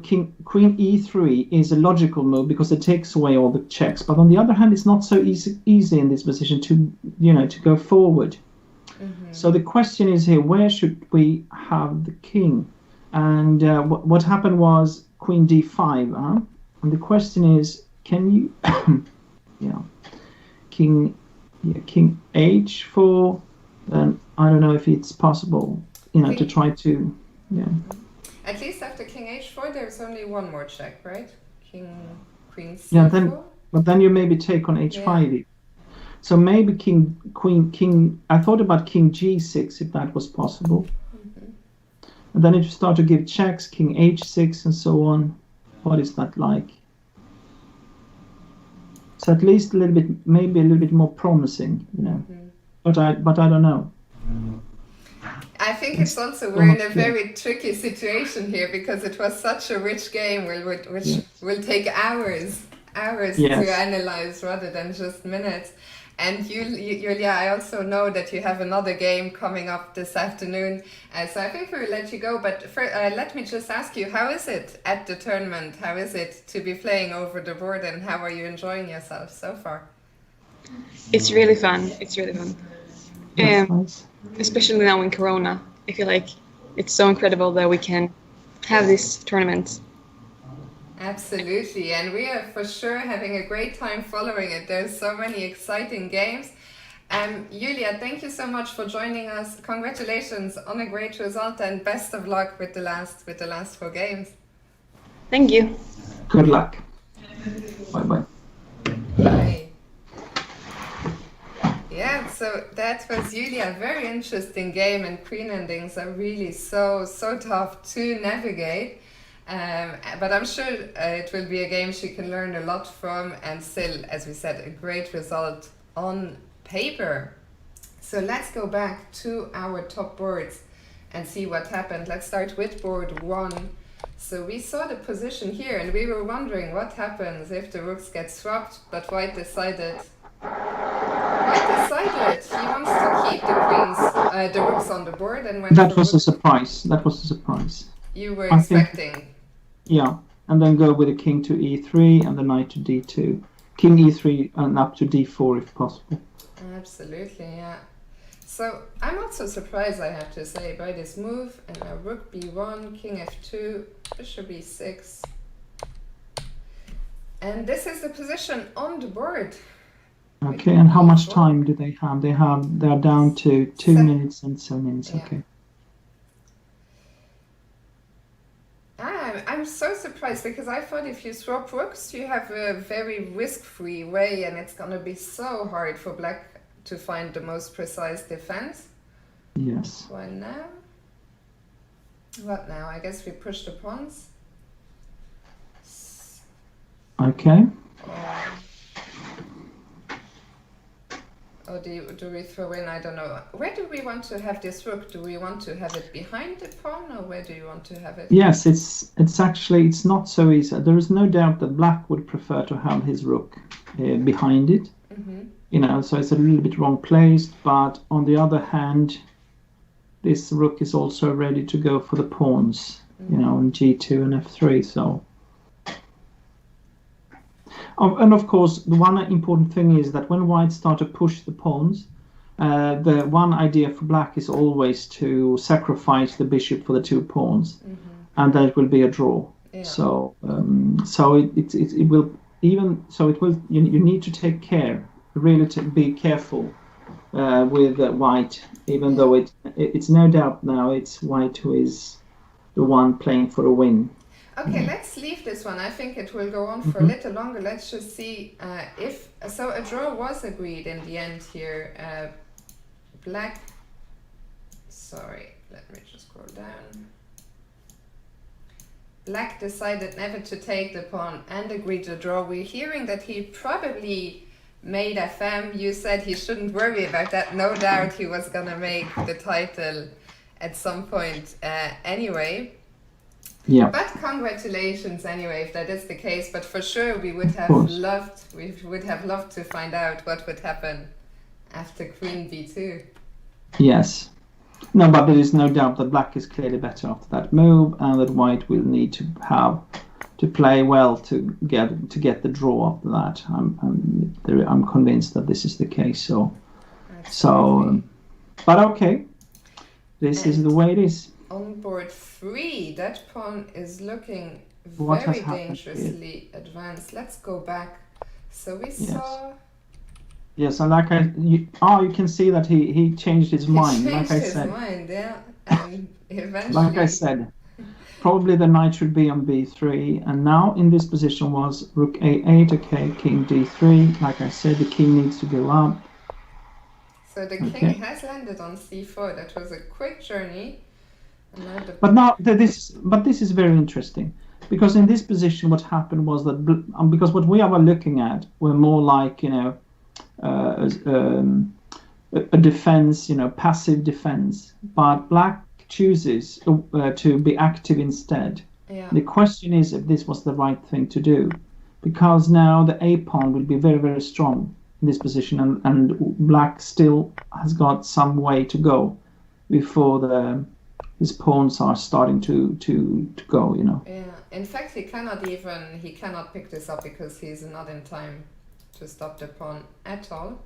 queen e3 is a logical move because it takes away all the checks, but on the other hand, it's not so easy in this position to go forward. So the question is here, where should we have the king? And what happened was queen d5, and the question is, can you, king h4? Then I don't know if it's possible, to try to, At least after king h4, there's only one more check, right? Queen c4. Yeah, but then you maybe take on h5. Yeah. So maybe king. I thought about king g6 if that was possible. And then if you start to give checks, king h6 and so on, what is that like? So at least maybe a little bit more promising, But I don't know. I think it's also we're in a very tricky situation here because it was such a rich game which will take hours to analyze rather than just minutes. And Julia, I also know that you have another game coming up this afternoon, so I think we'll let you go. But let me just ask you, how is it at the tournament? How is it to be playing over the board, and how are you enjoying yourself so far? It's really fun. Especially now in Corona. I feel like it's so incredible that we can have this tournament. Absolutely, and we are for sure having a great time following it. There's so many exciting games. Julia, thank you so much for joining us. Congratulations on a great result, and best of luck with the last 4 games. Thank you. Good luck. Bye. Bye. Yeah, so that was Julia. Very interesting game, and queen endings are really so tough to navigate. But I'm sure it will be a game she can learn a lot from, and still, as we said, a great result on paper. So let's go back to our top boards and see what happened. Let's start with board 1. So we saw the position here, and we were wondering what happens if the rooks get swapped, but White decided he wants to keep the rooks on the board, and when that was a surprise. You were expecting. Yeah, and then go with the king to e3 and the knight to d2. King e3 and up to d4 if possible. Absolutely, yeah. So I'm also surprised, I have to say, by this move. And now rook b1, king f2, bishop e6. And this is the position on the board. Okay, and how much time do they have? They are down to 2 minutes and 7 minutes. Yeah. Okay. I'm so surprised because I thought if you swap rooks, you have a very risk-free way, and it's gonna be so hard for black to find the most precise defense. Yes. Why now? What now? I guess we push the pawns. Okay. Or do we throw in, I don't know, where do we want to have this rook? Do we want to have it behind the pawn, or where do you want to have it? Yes, it's actually not so easy. There is no doubt that black would prefer to have his rook behind it. Mm-hmm. So it's a little bit wrong placed, but on the other hand, this rook is also ready to go for the pawns, in g2 and f3, so... And of course, the one important thing is that when white start to push the pawns, the one idea for black is always to sacrifice the bishop for the 2 pawns, and then it will be a draw. Yeah. So, it will You need to take care, really, to be careful with white, even though it's no doubt now it's white who is the one playing for a win. Okay, let's leave this one. I think it will go on for a little longer. Let's just see if... So a draw was agreed in the end here. Black... Sorry, let me just scroll down. Black decided never to take the pawn and agreed to draw. We're hearing that he probably made FM, you said he shouldn't worry about that. No doubt he was gonna make the title at some point anyway. Yeah. But congratulations anyway, if that is the case. But for sure, we would have loved to find out what would happen after Queen B2. Yes. No, but there is no doubt that black is clearly better after that move, and that white will need to play well to get the draw after that. I'm convinced that this is the case. But okay, this is the way it is. On board 3, that pawn is looking very dangerously advanced. Let's go back. So we saw. Yes, and you can see that he changed his mind. Changed his mind, yeah. And eventually. Like I said, probably the knight should be on b3, and now in this position was rook a8. Okay, king d3. Like I said, the king needs to go up. So the king has landed on c4. That was a quick journey. But this is very interesting, because in this position, what happened was that because what we were looking at were more like a defense, passive defense, but black chooses to be active instead. Yeah. The question is if this was the right thing to do, because now the a pawn will be very, very strong in this position, and black still has got some way to go before his pawns are starting to go. Yeah. In fact, he cannot pick this up because he's not in time to stop the pawn at all.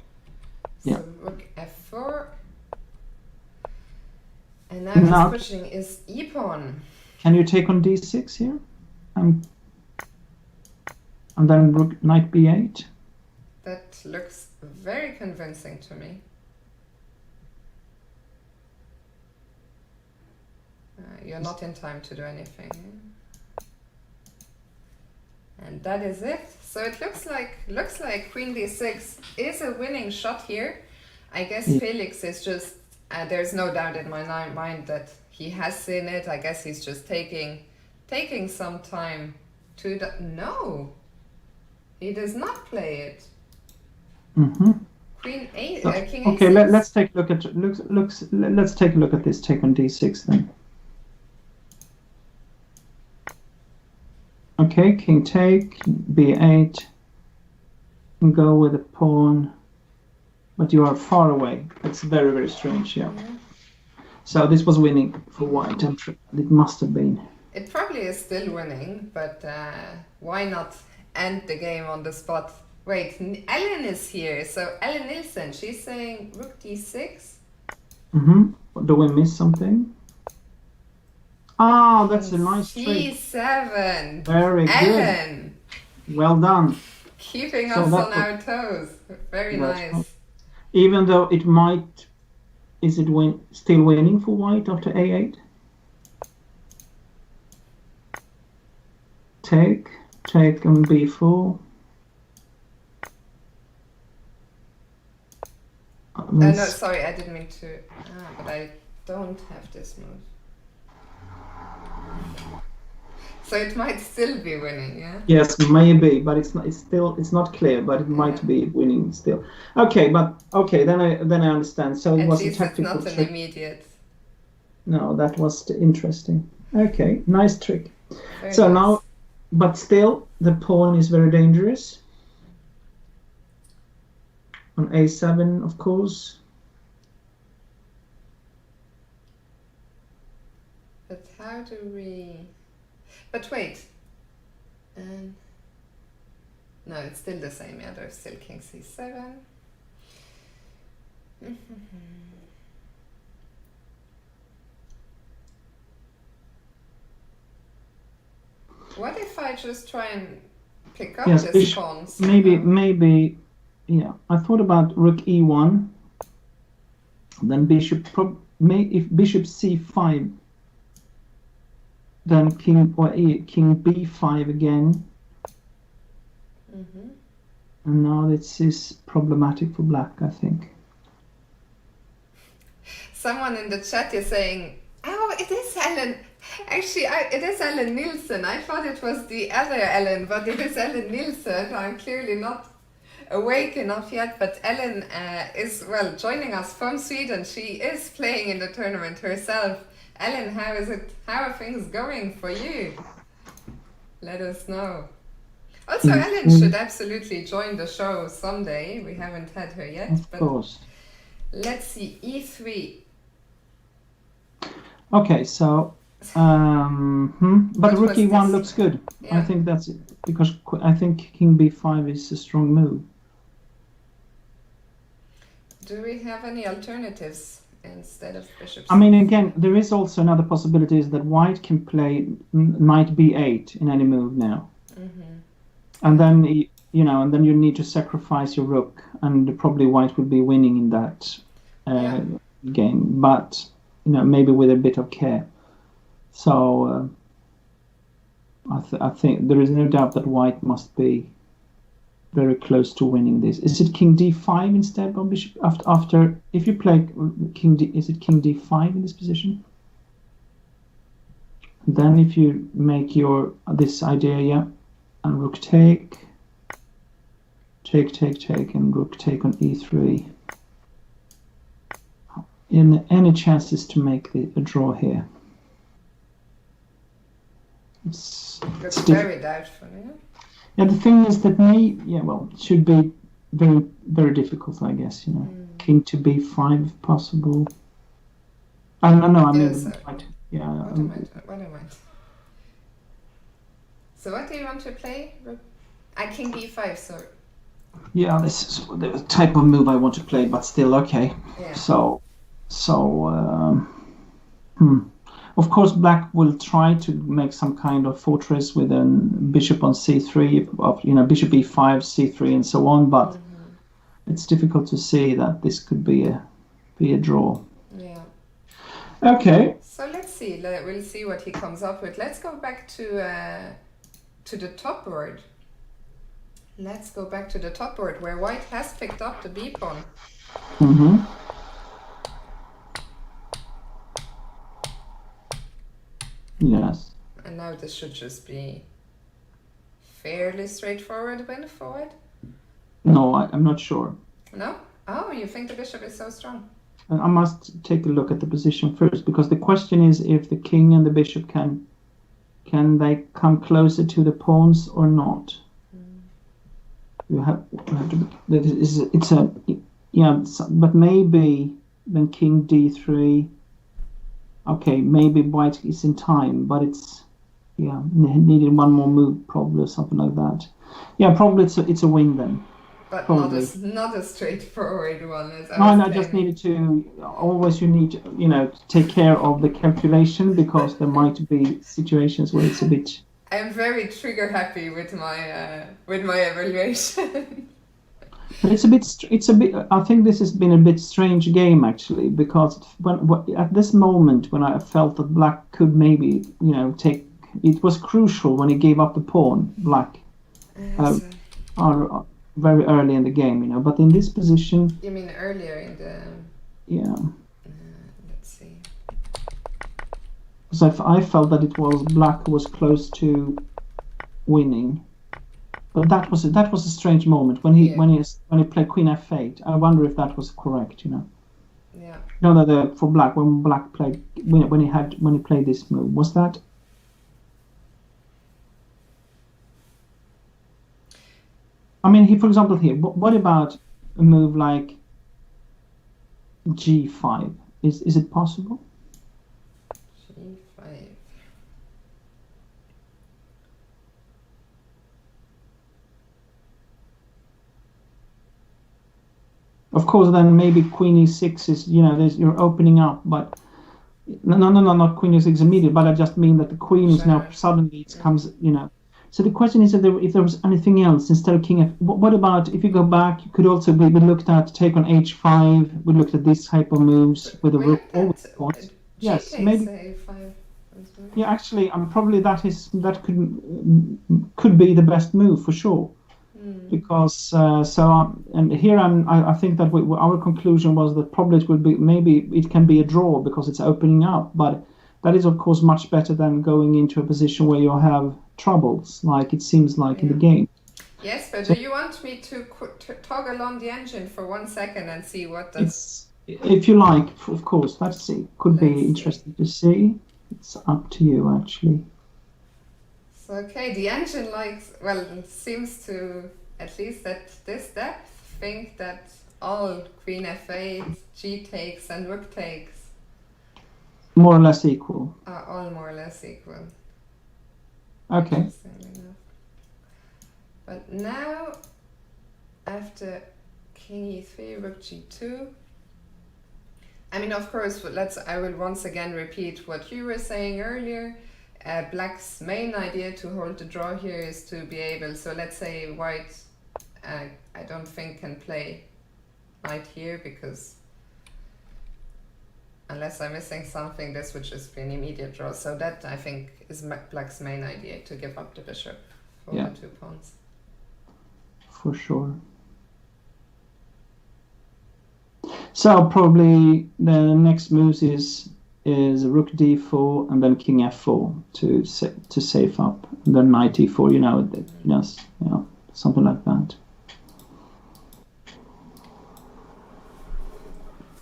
So rook f4. And now he's pushing his e-pawn. Can you take on d6 here? And then rook knight b8? That looks very convincing to me. You're not in time to do anything. And that is it. So it looks like Queen d6 is a winning shot here. I guess Felix is just there's no doubt in my mind that he has seen it. I guess he's just taking some time to no. He does not play it. Mm-hmm. Queen a king okay, a6. let's take a look at let's take a look at this take on d6 then. Okay, king take, b8, and go with a pawn, but you are far away. That's very, very strange, yeah. So this was winning for white, and it must have been. It probably is still winning, but why not end the game on the spot? Wait, Ellen is here, so Ellen Nielsen, she's saying rook d6. Mm-hmm. Do we miss something? Ah, that's a nice trick. G7. Very good. Ellen. Well done. Keeping us on our toes. Very nice. Even though it might, is it still winning for white after a8? Take on b4. No, sorry, I didn't mean to. But I don't have this move. So it might still be winning, yeah? Yes, maybe, but it's not clear, but it might be winning still. Okay, then I understand. So it was a tactical trick. It's not an immediate. No, that was interesting. Okay, nice trick. Very so nice. Now, but still, the pawn is very dangerous. On a7, of course. But how do we... But wait. No, it's still the same. Yeah, there's still king c7. What if I just try and pick up this pawn? Maybe, yeah. I thought about rook e1. Then if bishop c5. Then king b5 again. And now this is problematic for black, I think. Someone in the chat is saying, oh, it is Ellen. Actually, it is Ellen Nielsen. I thought it was the other Ellen, but it is Ellen Nielsen. I'm clearly not awake enough yet, but Ellen is, well, joining us from Sweden. She is playing in the tournament herself. Ellen, how is it? How are things going for you? Let us know. Also, Ellen should absolutely join the show someday. We haven't had her yet. Of course. Let's see, E3. Okay, so, but What Rook was E1 this? looks good. Yeah. I think that's it, because I think King B5 is a strong move. Do we have any alternatives instead of bishop? I mean, again, there is also another possibility is that White can play Knight B8 in any move now. And then, and then you need to sacrifice your rook, and probably White will be winning in that game, but maybe with a bit of care. So I think there is no doubt that White must be very close to winning this. Is it King D5 instead of bishop after? If you play King D, is it King D5 in this position? Then if you make this idea, and rook take, and rook take on E3. Any chances to make a draw here? It's very doubtful, yeah? Yeah, the thing is that it should be very, very difficult, I guess, King to B5 if possible. I don't know, I mean, What am I? So what do you want to play? King B5, sorry. Yeah, this is the type of move I want to play, but still okay. Yeah. Of course, Black will try to make some kind of fortress with a bishop on C3, bishop E5, C3, and so on. But it's difficult to see that this could be a draw. Yeah. Okay. So let's see. We'll see what he comes up with. Let's go back to the top board. Let's go back to the top board where White has picked up the B pawn. Yes. And now this should just be fairly straightforward win for White. No, I'm not sure. No? Oh, you think the bishop is so strong? I must take a look at the position first, because the question is if the king and the bishop can they come closer to the pawns or not. You have to. But maybe then King D3. Okay, maybe White is in time, but it's needed one more move probably, or something like that. Yeah, probably it's a win then. But probably. not a straightforward one. I just needed to. Always you need to take care of the calculation, because there might be situations where it's a bit. I'm very trigger happy with my evaluation. But it's a bit. I think this has been a bit strange game actually, because at this moment when I felt that Black could maybe take, it was crucial when he gave up the pawn, Black, very early in the game, But in this position. You mean earlier in the? Yeah. Let's see. Because I felt that it was Black who was close to winning. But that was a strange moment when he played Queen F8. I wonder if that was correct, Yeah. No, for Black, when Black played when he played this move, was that? I mean, for example, here, what about a move like G5? Is it possible? G5. Of course, then maybe Queen E6 is, you're opening up, but no, not Queen E6 immediate, but I just mean that the Queen is now suddenly it comes, So the question is if there was anything else instead of King F. What about if you go back? You could also we looked at take on H5. We looked at this type of moves with the rook or with points. Yes, maybe. A5. Yeah, actually, probably that could be the best move for sure. Because and here I think that our conclusion was that probably maybe it can be a draw because it's opening up, but that is of course much better than going into a position where you have troubles like it seems like in the game. Yes, but So do you want me to toggle on the engine for 1 second and see what does? if you like, of course, that's it. Could be Let's see. interesting to see. It's up to you, actually. So, okay, the engine seems to, at least at this depth, think that all queen f8, g takes and rook takes More or less equal. are all more or less equal. Okay. Interestingly enough. But now, after king e3, rook g2, I mean, of course, I will once again repeat what you were saying earlier. Black's main idea to hold the draw here is to be able, so let's say white, I don't think can play knight here, because unless I'm missing something, this would just be an immediate draw. So that, I think, is Black's main idea, to give up the bishop for the 2 pawns. For sure. So probably the next move is rook d4 and then king f4 to save up, and then knight e4. Something like that.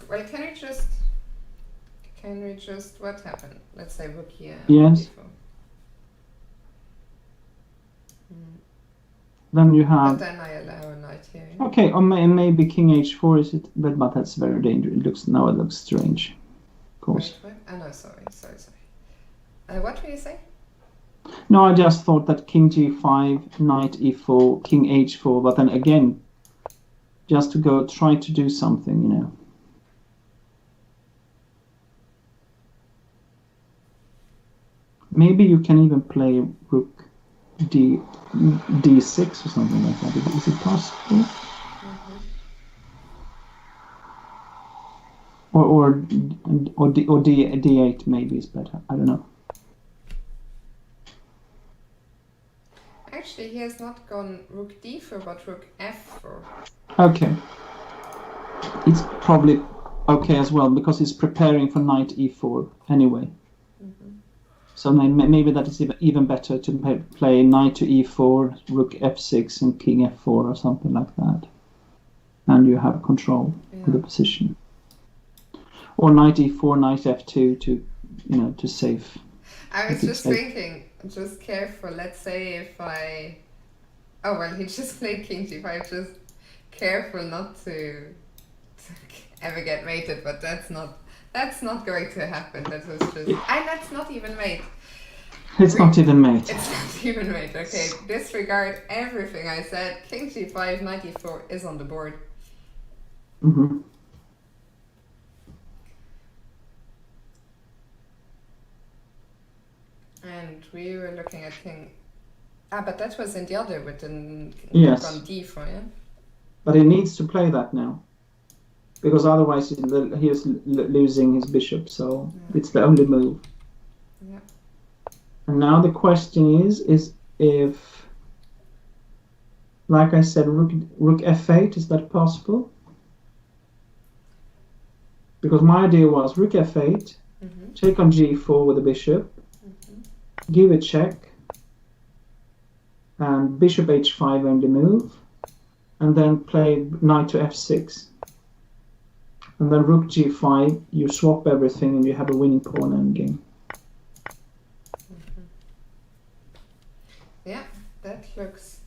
Well, can we just what happened? Let's say rook here. Yes. Then you have. But then I allow a knight here. Okay, or maybe king h4 is it? But that's very dangerous. It looks strange. Of course. Wait. Oh no, sorry. What were you saying? No, I just thought that king g5, knight e4, king h4, but then again, just to try to do something, Maybe you can even play rook d6 or something like that. Is it possible? Or d8 maybe is better. I don't know. Actually, he has not gone rook d4, but rook f4. Okay. It's probably okay as well, because he's preparing for knight e4 anyway. So maybe that is even better to play knight to e4, rook f6, and king f4 or something like that. And you have control of the position. Or knight e4, knight f2 to save. I was just thinking, just careful. Let's say if I... Oh, well, he just played king g5. Just careful not to ever get mated, but that's not going to happen. That was just... And that's not even mate. It's not even mate. It's not even mate. Okay, disregard everything I said. King g5, knight e4 is on the board. Mm-hmm. And we were looking at king... but that was in the other with the yes. on d4, yeah? But he needs to play that now. Because otherwise he is losing his bishop, so it's the only move. Yeah. And now the question is if, like I said, rook f8, is that possible? Because my idea was rook f8, take on g4 with the bishop, give a check, and bishop h5 only move, and then play knight to f6. And then rook g5, you swap everything and you have a winning pawn endgame. Yeah, that looks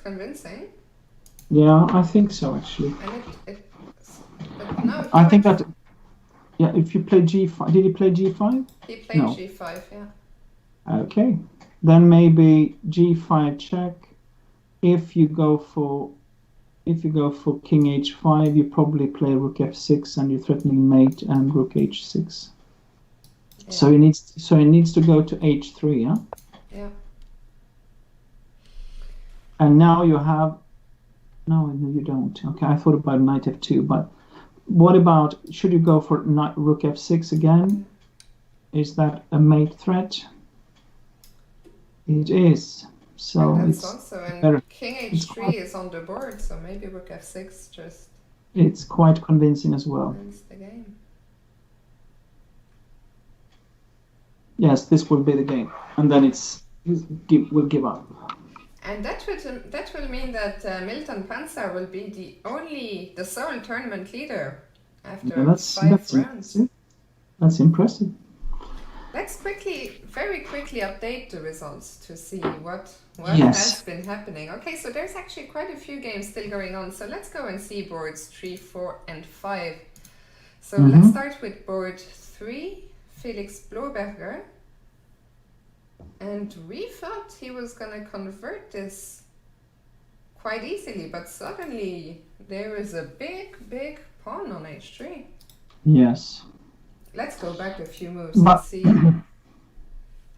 convincing. Yeah, I think so actually. And but no, I think that, if you play g5, did he play g5? He played g5, yeah. Okay, then maybe g5 check. If you go for king h5, you probably play rook f6 and you're threatening mate and rook h6. Yeah. So he needs to go to h3, yeah? Yeah. And now you have... No, you don't. Okay, I thought about knight f2, but what about... Should you go for rook f6 again? Is that a mate threat? It is. So and it's also, and king h3 is on the board, so maybe rook f6 just... It's quite convincing as well. Wins the game. Yes, this will be the game. And then we'll give up. And that will mean that Milton Panzer will be the sole tournament leader after Yeah, 5 rounds. That's impressive. Let's very quickly update the results to see what Yes. has been happening. Okay, so there's actually quite a few games still going on. So let's go and see boards 3, 4, and 5. So let's start with board 3, Felix Bloberger. And we thought he was going to convert this quite easily, but suddenly there is a big pawn on h3. Yes. Let's go back a few moves and see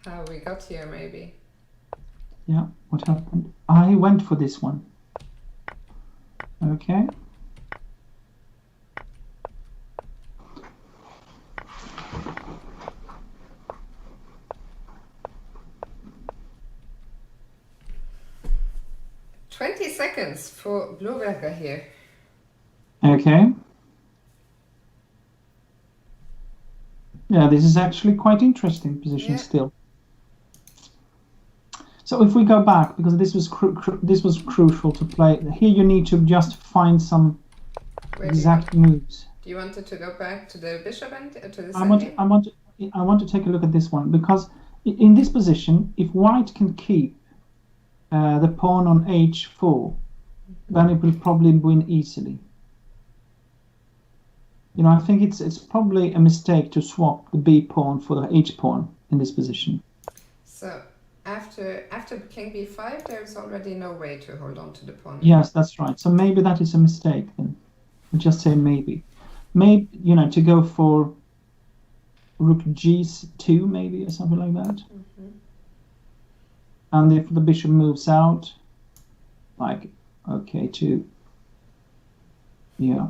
how we got here, maybe. Yeah, what happened? I went for this one. Okay. Seconds for Bloberger here. Okay. Yeah, this is actually quite interesting position still. So if we go back, because this was crucial to play. Here you need to just find some exact moves. Do you want to go back to the bishop and to the I want to take a look at this one, because in this position, if white can keep the pawn on h4, then it will probably win easily. You know, I think it's probably a mistake to swap the b pawn for the h pawn in this position. So after king b5, there's already no way to hold on to the pawn. Yes, that's right. So maybe that is a mistake then. I'll just say maybe. Maybe, you know, to go for rook g2 maybe, or something like that. And if the bishop moves out, like, okay, to, yeah.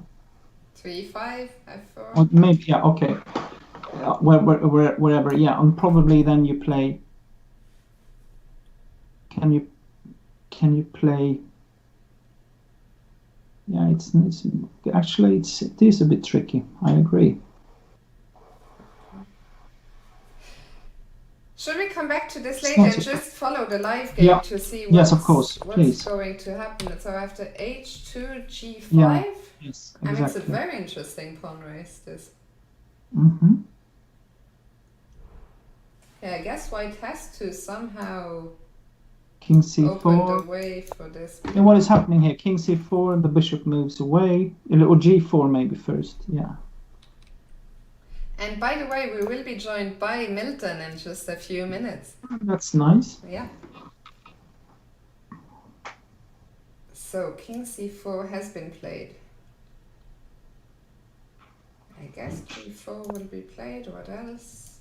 3-5, f4. Or maybe, yeah, okay. Wherever, yeah, and probably then you play. Can you play? Yeah, it is a bit tricky. I agree. Should we come back to this later and just follow the live game to see what's going to happen? So after h2, g5, yes, exactly. And it's a very interesting pawn race, this. Yeah, I guess white has to somehow king c4. Open the way for this. And what is happening here? King c4 and the bishop moves away. Or g4 maybe first, yeah. And by the way, we will be joined by Milton in just a few minutes. That's nice. Yeah. So king c4 has been played. I guess g4 will be played. What else?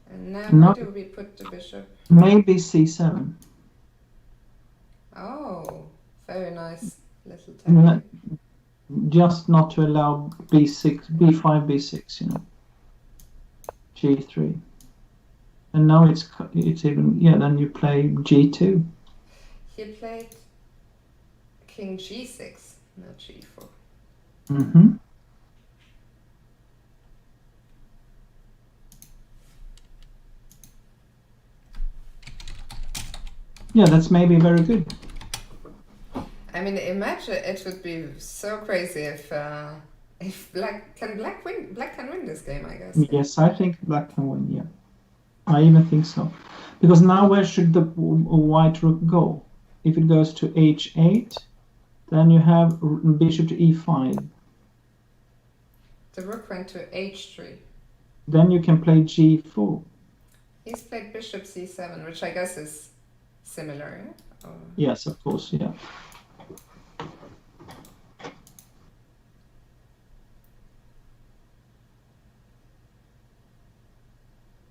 And now where do we put the bishop? Maybe c7. Oh, very nice little tactic. Just not to allow b6, b5, b6, you know. g3. And now it's even, yeah, then you play g2. He played king g6, not g4. Yeah, that's maybe very good. I mean, imagine it would be so crazy if black can win this game, I guess. Yes, I think black can win, yeah. I even think so. Because now where should the white rook go? If it goes to h8, then you have bishop to e5. The rook went to h3. Then you can play g4. He's played bishop c7, which I guess is similar, yeah? Yes, of course, yeah.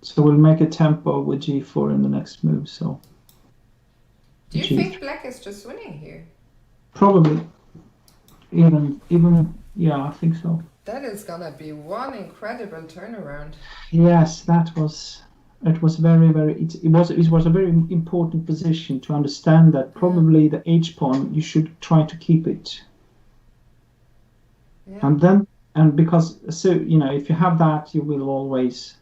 So we'll make a tempo with g4 in the next move. So. Do you think black is just winning here? Probably. Even yeah, I think so. That is gonna be one incredible turnaround. Yes, it was very it was a very important position to understand that probably the h pawn you should try to keep it. Yeah. And because so you know if you have that you will always.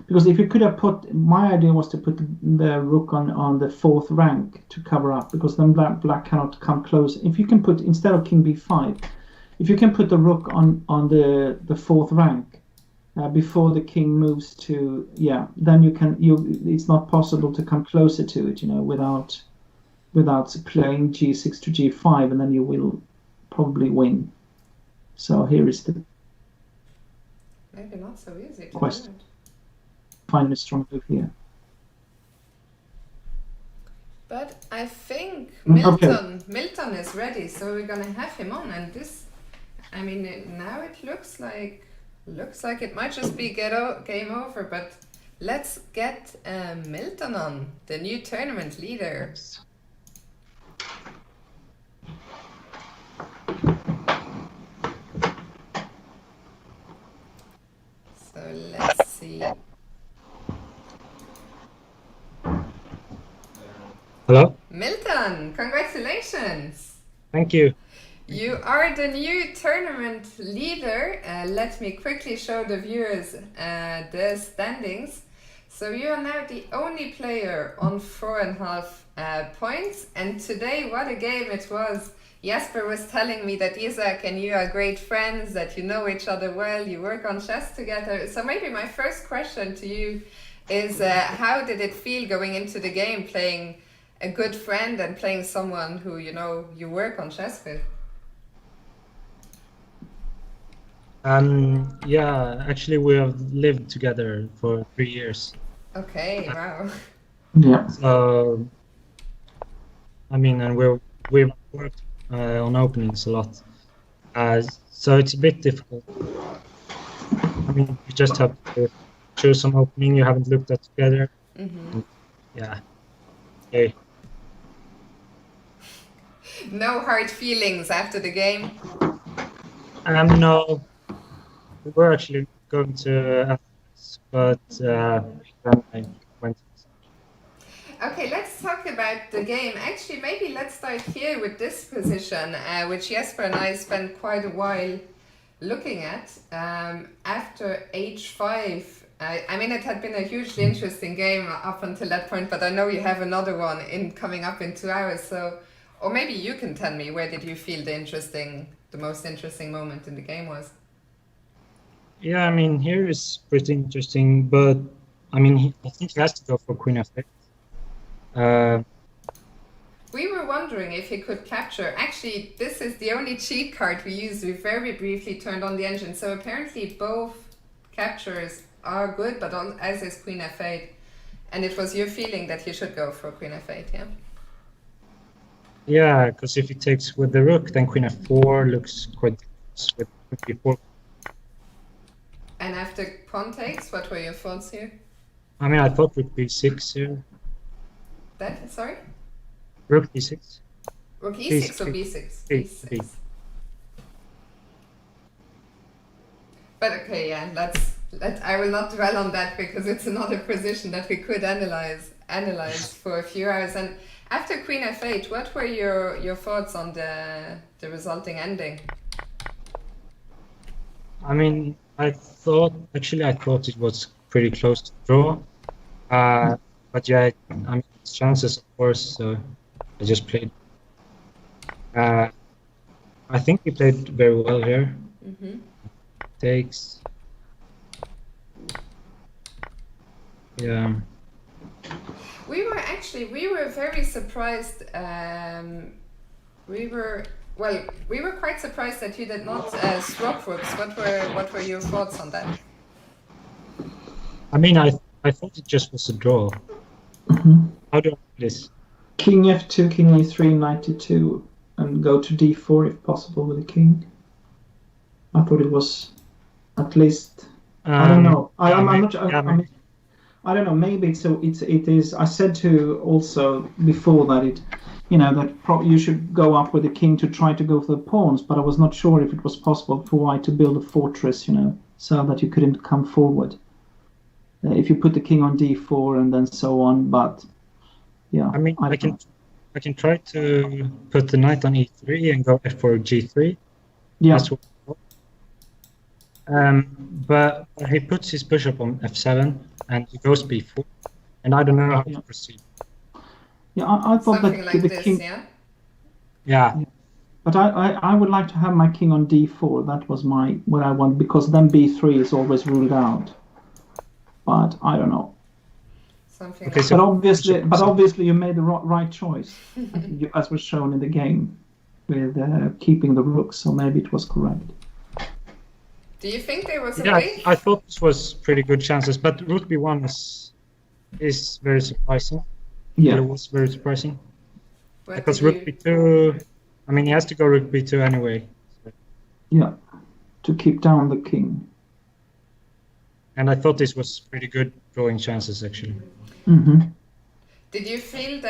because if you could have put, my idea was to put the rook on the 4th rank to cover up, because then black cannot come close. If you can put, instead of king b5, if you can put the rook on the 4th rank before the king moves to, then it's not possible to come closer to it, without playing g6 to g5, and then you will probably win. So here is the maybe not so easy to question. do it. Find a strong move here. But I think Okay. Milton is ready, so we're gonna have him on. And this, I mean, now it looks like it might just be game over. But let's get Milton on, the new tournament leader. So let's see. Hello? Milton, congratulations! Thank you. You are the new tournament leader. Let me quickly show the viewers the standings. So you are now the only player on 4.5 points. And today, what a game it was. Jesper was telling me that Isaac and you are great friends, that you know each other well, you work on chess together. So maybe my first question to you is, how did it feel going into the game, playing a good friend and playing someone who you work on chess with? Yeah, actually we have lived together for 3 years. Okay, wow. Yeah. So, I mean, and we've worked on openings a lot. So it's a bit difficult. I mean, you just have to choose some opening you haven't looked at together. Mm-hmm. Yeah. Okay. No hard feelings after the game? No, we were actually going to Athens, but then I went. Okay, let's talk about the game. Actually, maybe let's start here with this position, which Jesper and I spent quite a while looking at. After h5, I mean, it had been a hugely interesting game up until that point, but I know you have another one coming up in 2 hours. So, or maybe you can tell me, where did you feel the most interesting moment in the game was? Yeah, I mean, here is pretty interesting, but I mean, I think he has to go for Queen f8. We were wondering if he could capture. Actually, this is the only cheat card we used. We very briefly turned on the engine. So apparently both captures are good, but as is Queen f8. And it was your feeling that he should go for Queen f8, yeah? Yeah, because if he takes with the rook, then Queen f4 looks quite with Queen b4. And after pawn takes, what were your thoughts here? I mean, I thought rook b6 here. Sorry? Rook d6. Rook e6 or b6? B6. But okay, yeah, I will not dwell on that, because it's another position that we could analyze for a few hours. And after Queen f8, what were your thoughts on the resulting ending? I mean, I thought it was pretty close to draw. But yeah, I mean, it's chances, of course, so I just played. I think he played very well here. Mm-hmm. Takes. Yeah. We were very surprised. We were quite surprised that you did not swap rooks. What were your thoughts on that? I mean, I thought it just was a draw. Mm-hmm. How do I do this? King f2, king a3, knight to2, and go to d4 if possible with the king. I thought it was at least. I don't know. I'm not. I don't know. Maybe it is. I said to also before that you should go up with the king to try to go for the pawns, but I was not sure if it was possible for white to build a fortress, so that you couldn't come forward. If you put the king on d4 and then so on, but yeah. I mean, I can try to put the knight on e3 and go f4 g3. Yeah. That's what but he puts his bishop on f7, and he goes b4, and I don't know how Yeah. to proceed. Yeah, I thought Something that like the this, king. yeah? Yeah, But I would like to have my king on d4. That was what I want, because then b3 is always ruled out. But I don't know. Something Okay, like so- But obviously you made the right choice, as was shown in the game, with keeping the rook. So maybe it was correct. Do you think there was a yeah, way? I thought this was pretty good chances, but rook b1 is very surprising. Yeah. It was very surprising. What Because did rook b2, I mean, he has to go rook b2 anyway. Yeah. To keep down the king. And I thought this was pretty good drawing chances, actually. Mm-hmm. Did you feel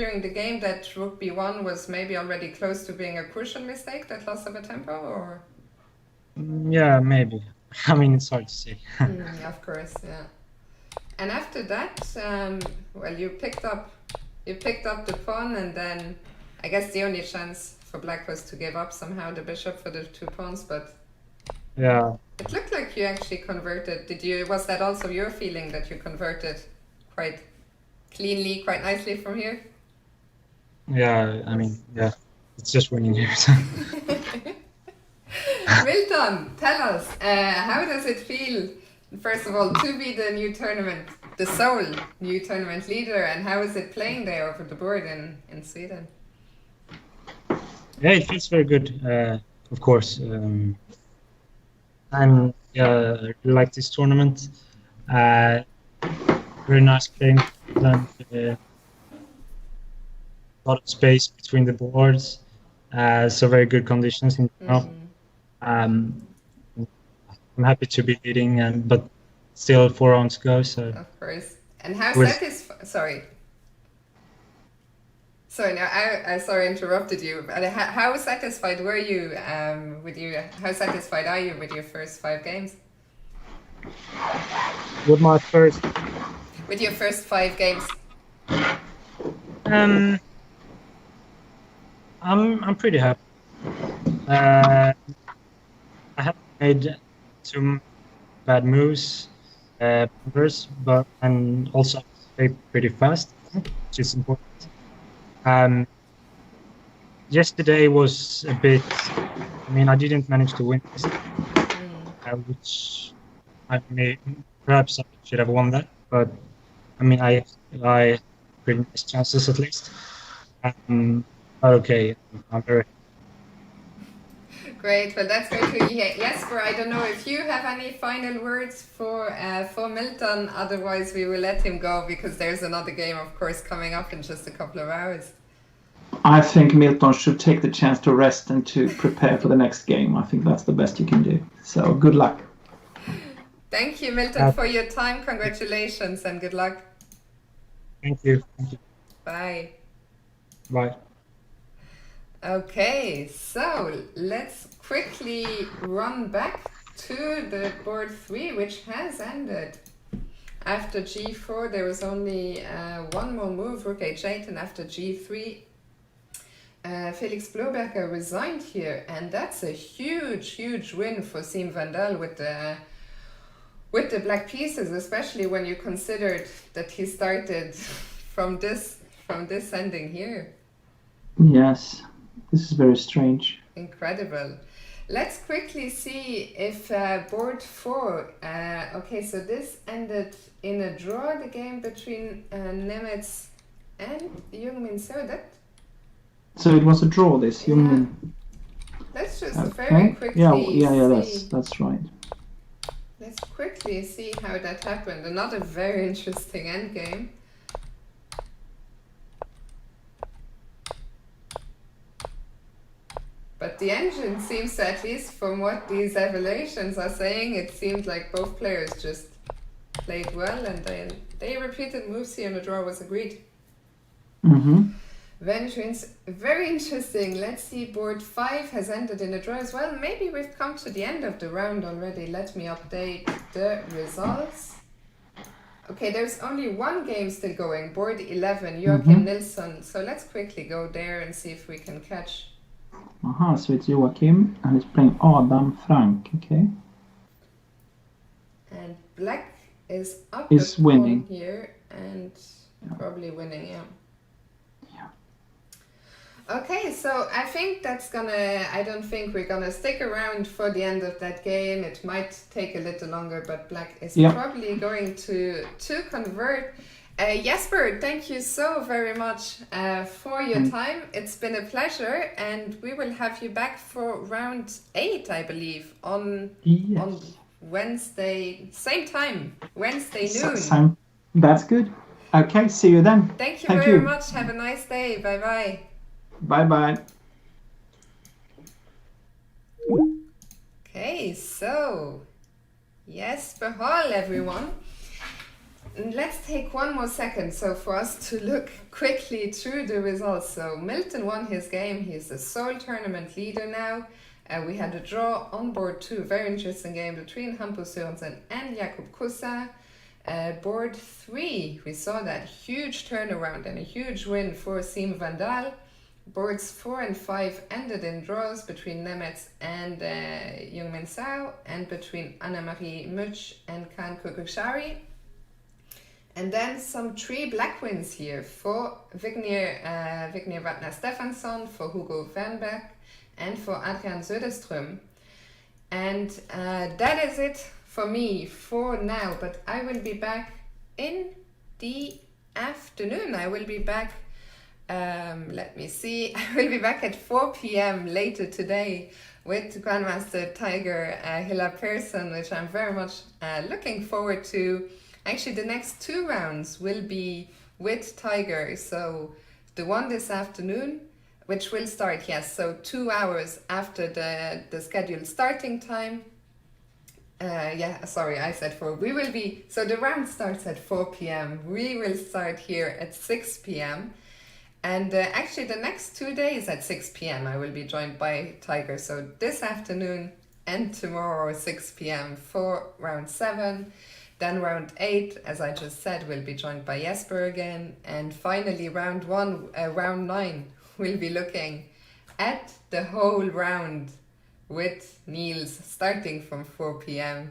during the game that rook b1 was maybe already close to being a crucial mistake, that loss of a tempo, or? Yeah, maybe. I mean, it's hard to say. Of course, yeah. And after that, well, you picked up the pawn, and then I guess the only chance for black was to give up somehow the bishop for the 2 pawns, but Yeah, it looked like you actually converted. Was that also your feeling that you converted quite cleanly, quite nicely from here? yeah, I mean, yeah. It's just winning here. So. Milton, tell us, how does it feel, first of all, to be the sole new tournament leader, and how is it playing there over the board in Sweden? Yeah, it feels very good, of course. And yeah, I really like this tournament. Very nice playing. A lot of space between the boards. So very good conditions in general. I'm happy to be leading, but still 4 rounds to go. So Of course. And how With- satisfied? Sorry, now I sorry I interrupted you. But how satisfied were you How satisfied are you with your first 5 games? with my first, With your first 5 games? I'm pretty happy. I haven't made too bad moves, and also play pretty fast, which is important. Yesterday was a bit. I mean, I didn't manage to win this, which perhaps I should have won that. But I mean, I pretty nice chances at least. But okay, I'm very. Great, well that's great to hear. Jesper, I don't know if you have any final words for Milton, otherwise we will let him go because there's another game of course coming up in just a couple of hours. I think Milton should take the chance to rest and to prepare for the next game. I think that's the best you can do. So good luck. Thank you, Milton, for your time. Congratulations and good luck. Thank you. Thank you. Bye. Bye. Okay, so let's quickly run back to the board 3, which has ended. After g4, there was only one more move, rook h8, and after g3, Felix Bloberger resigned here, and that's a huge win for Siem Vandal with the black pieces, especially when you considered that he started from this ending here. Yes, this is very strange. Incredible. Let's quickly see if board 4. Okay, so this ended in a draw, the game between Nemetz and Jungmin So. So it was a draw, this. Yeah. Let's just very quickly see. That's right. Let's quickly see how that happened. Another very interesting endgame. But the engine seems to, at least from what these evaluations are saying, it seemed like both players just played well, and they repeated moves here and the draw was agreed. Mm-hmm. Very interesting. Let's see, board 5 has ended in a draw as well. Maybe we've come to the end of the round already. Let me update the results. Okay, there's only one game still going, board 11, Joachim Nilsson. So let's quickly go there and see if we can catch. So it's Joachim and he's playing Adam Frank, okay? And black is up is a winning. pawn here and probably winning, yeah. Okay, so I think I don't think we're gonna stick around for the end of that game. It might take a little longer, but Black is probably going to convert. Jesper, thank you so very much for your time. It's been a pleasure, and we will have you back for round 8, I believe, on Wednesday, same time, Wednesday noon. That's good. Okay, see you then. Thank you very much. Have a nice day. Bye-bye. Bye-bye. Okay, so Jesper Hall, everyone. Let's take one more second for us to look quickly through the results. So Milton won his game. He's the sole tournament leader now. We had a draw on board 2, very interesting game between Hampus Sørensen and Jakob Kusa. Board 3, we saw that huge turnaround and a huge win for Siim Vandal. Boards 4 and 5 ended in draws between Nemetz and Jungmin Sao, and between Anna-Marie Mutsch and Kaan Kukushari. And then some 3 black wins here for Vignir Vatnar Stefansson, for Hugo Wernberg, and for Adrian Söderström. And that is it for me for now, but I will be back in the afternoon. I will be back, let me see, I will be back at 4 p.m. later today with Grandmaster Tiger Hilla Persson, which I'm very much looking forward to. Actually, the next 2 rounds will be with Tiger. So the one this afternoon, which will start, so 2 hours after the scheduled starting time. Sorry, I said 4. So the round starts at 4 p.m. We will start here at 6 p.m. And actually the next 2 days at 6 p.m. I will be joined by Tiger. So this afternoon and tomorrow 6 p.m. for round 7. Then round 8, as I just said, will be joined by Jesper again. And finally round 9, we'll be looking at the whole round with Niels starting from 4 p.m.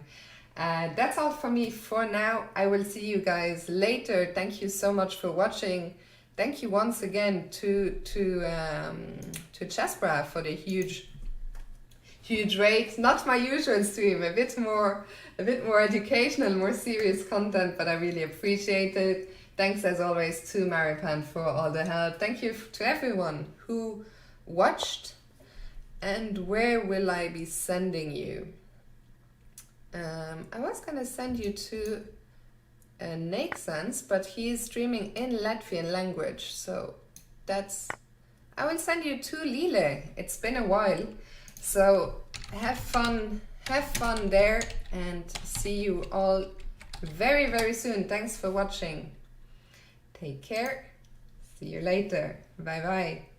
That's all for me for now. I will see you guys later. Thank you so much for watching. Thank you once again to Jesper for the huge rate. Not my usual stream, a bit more educational, more serious content, but I really appreciate it. Thanks as always to Maripan for all the help. Thank you to everyone who watched. And where will I be sending you? I was gonna send you to Nakesens, but he's streaming in Latvian language, so I will send you to Lille. It's been a while, so have fun there, and see you all very, very soon. Thanks for watching. Take care. See you later. Bye bye.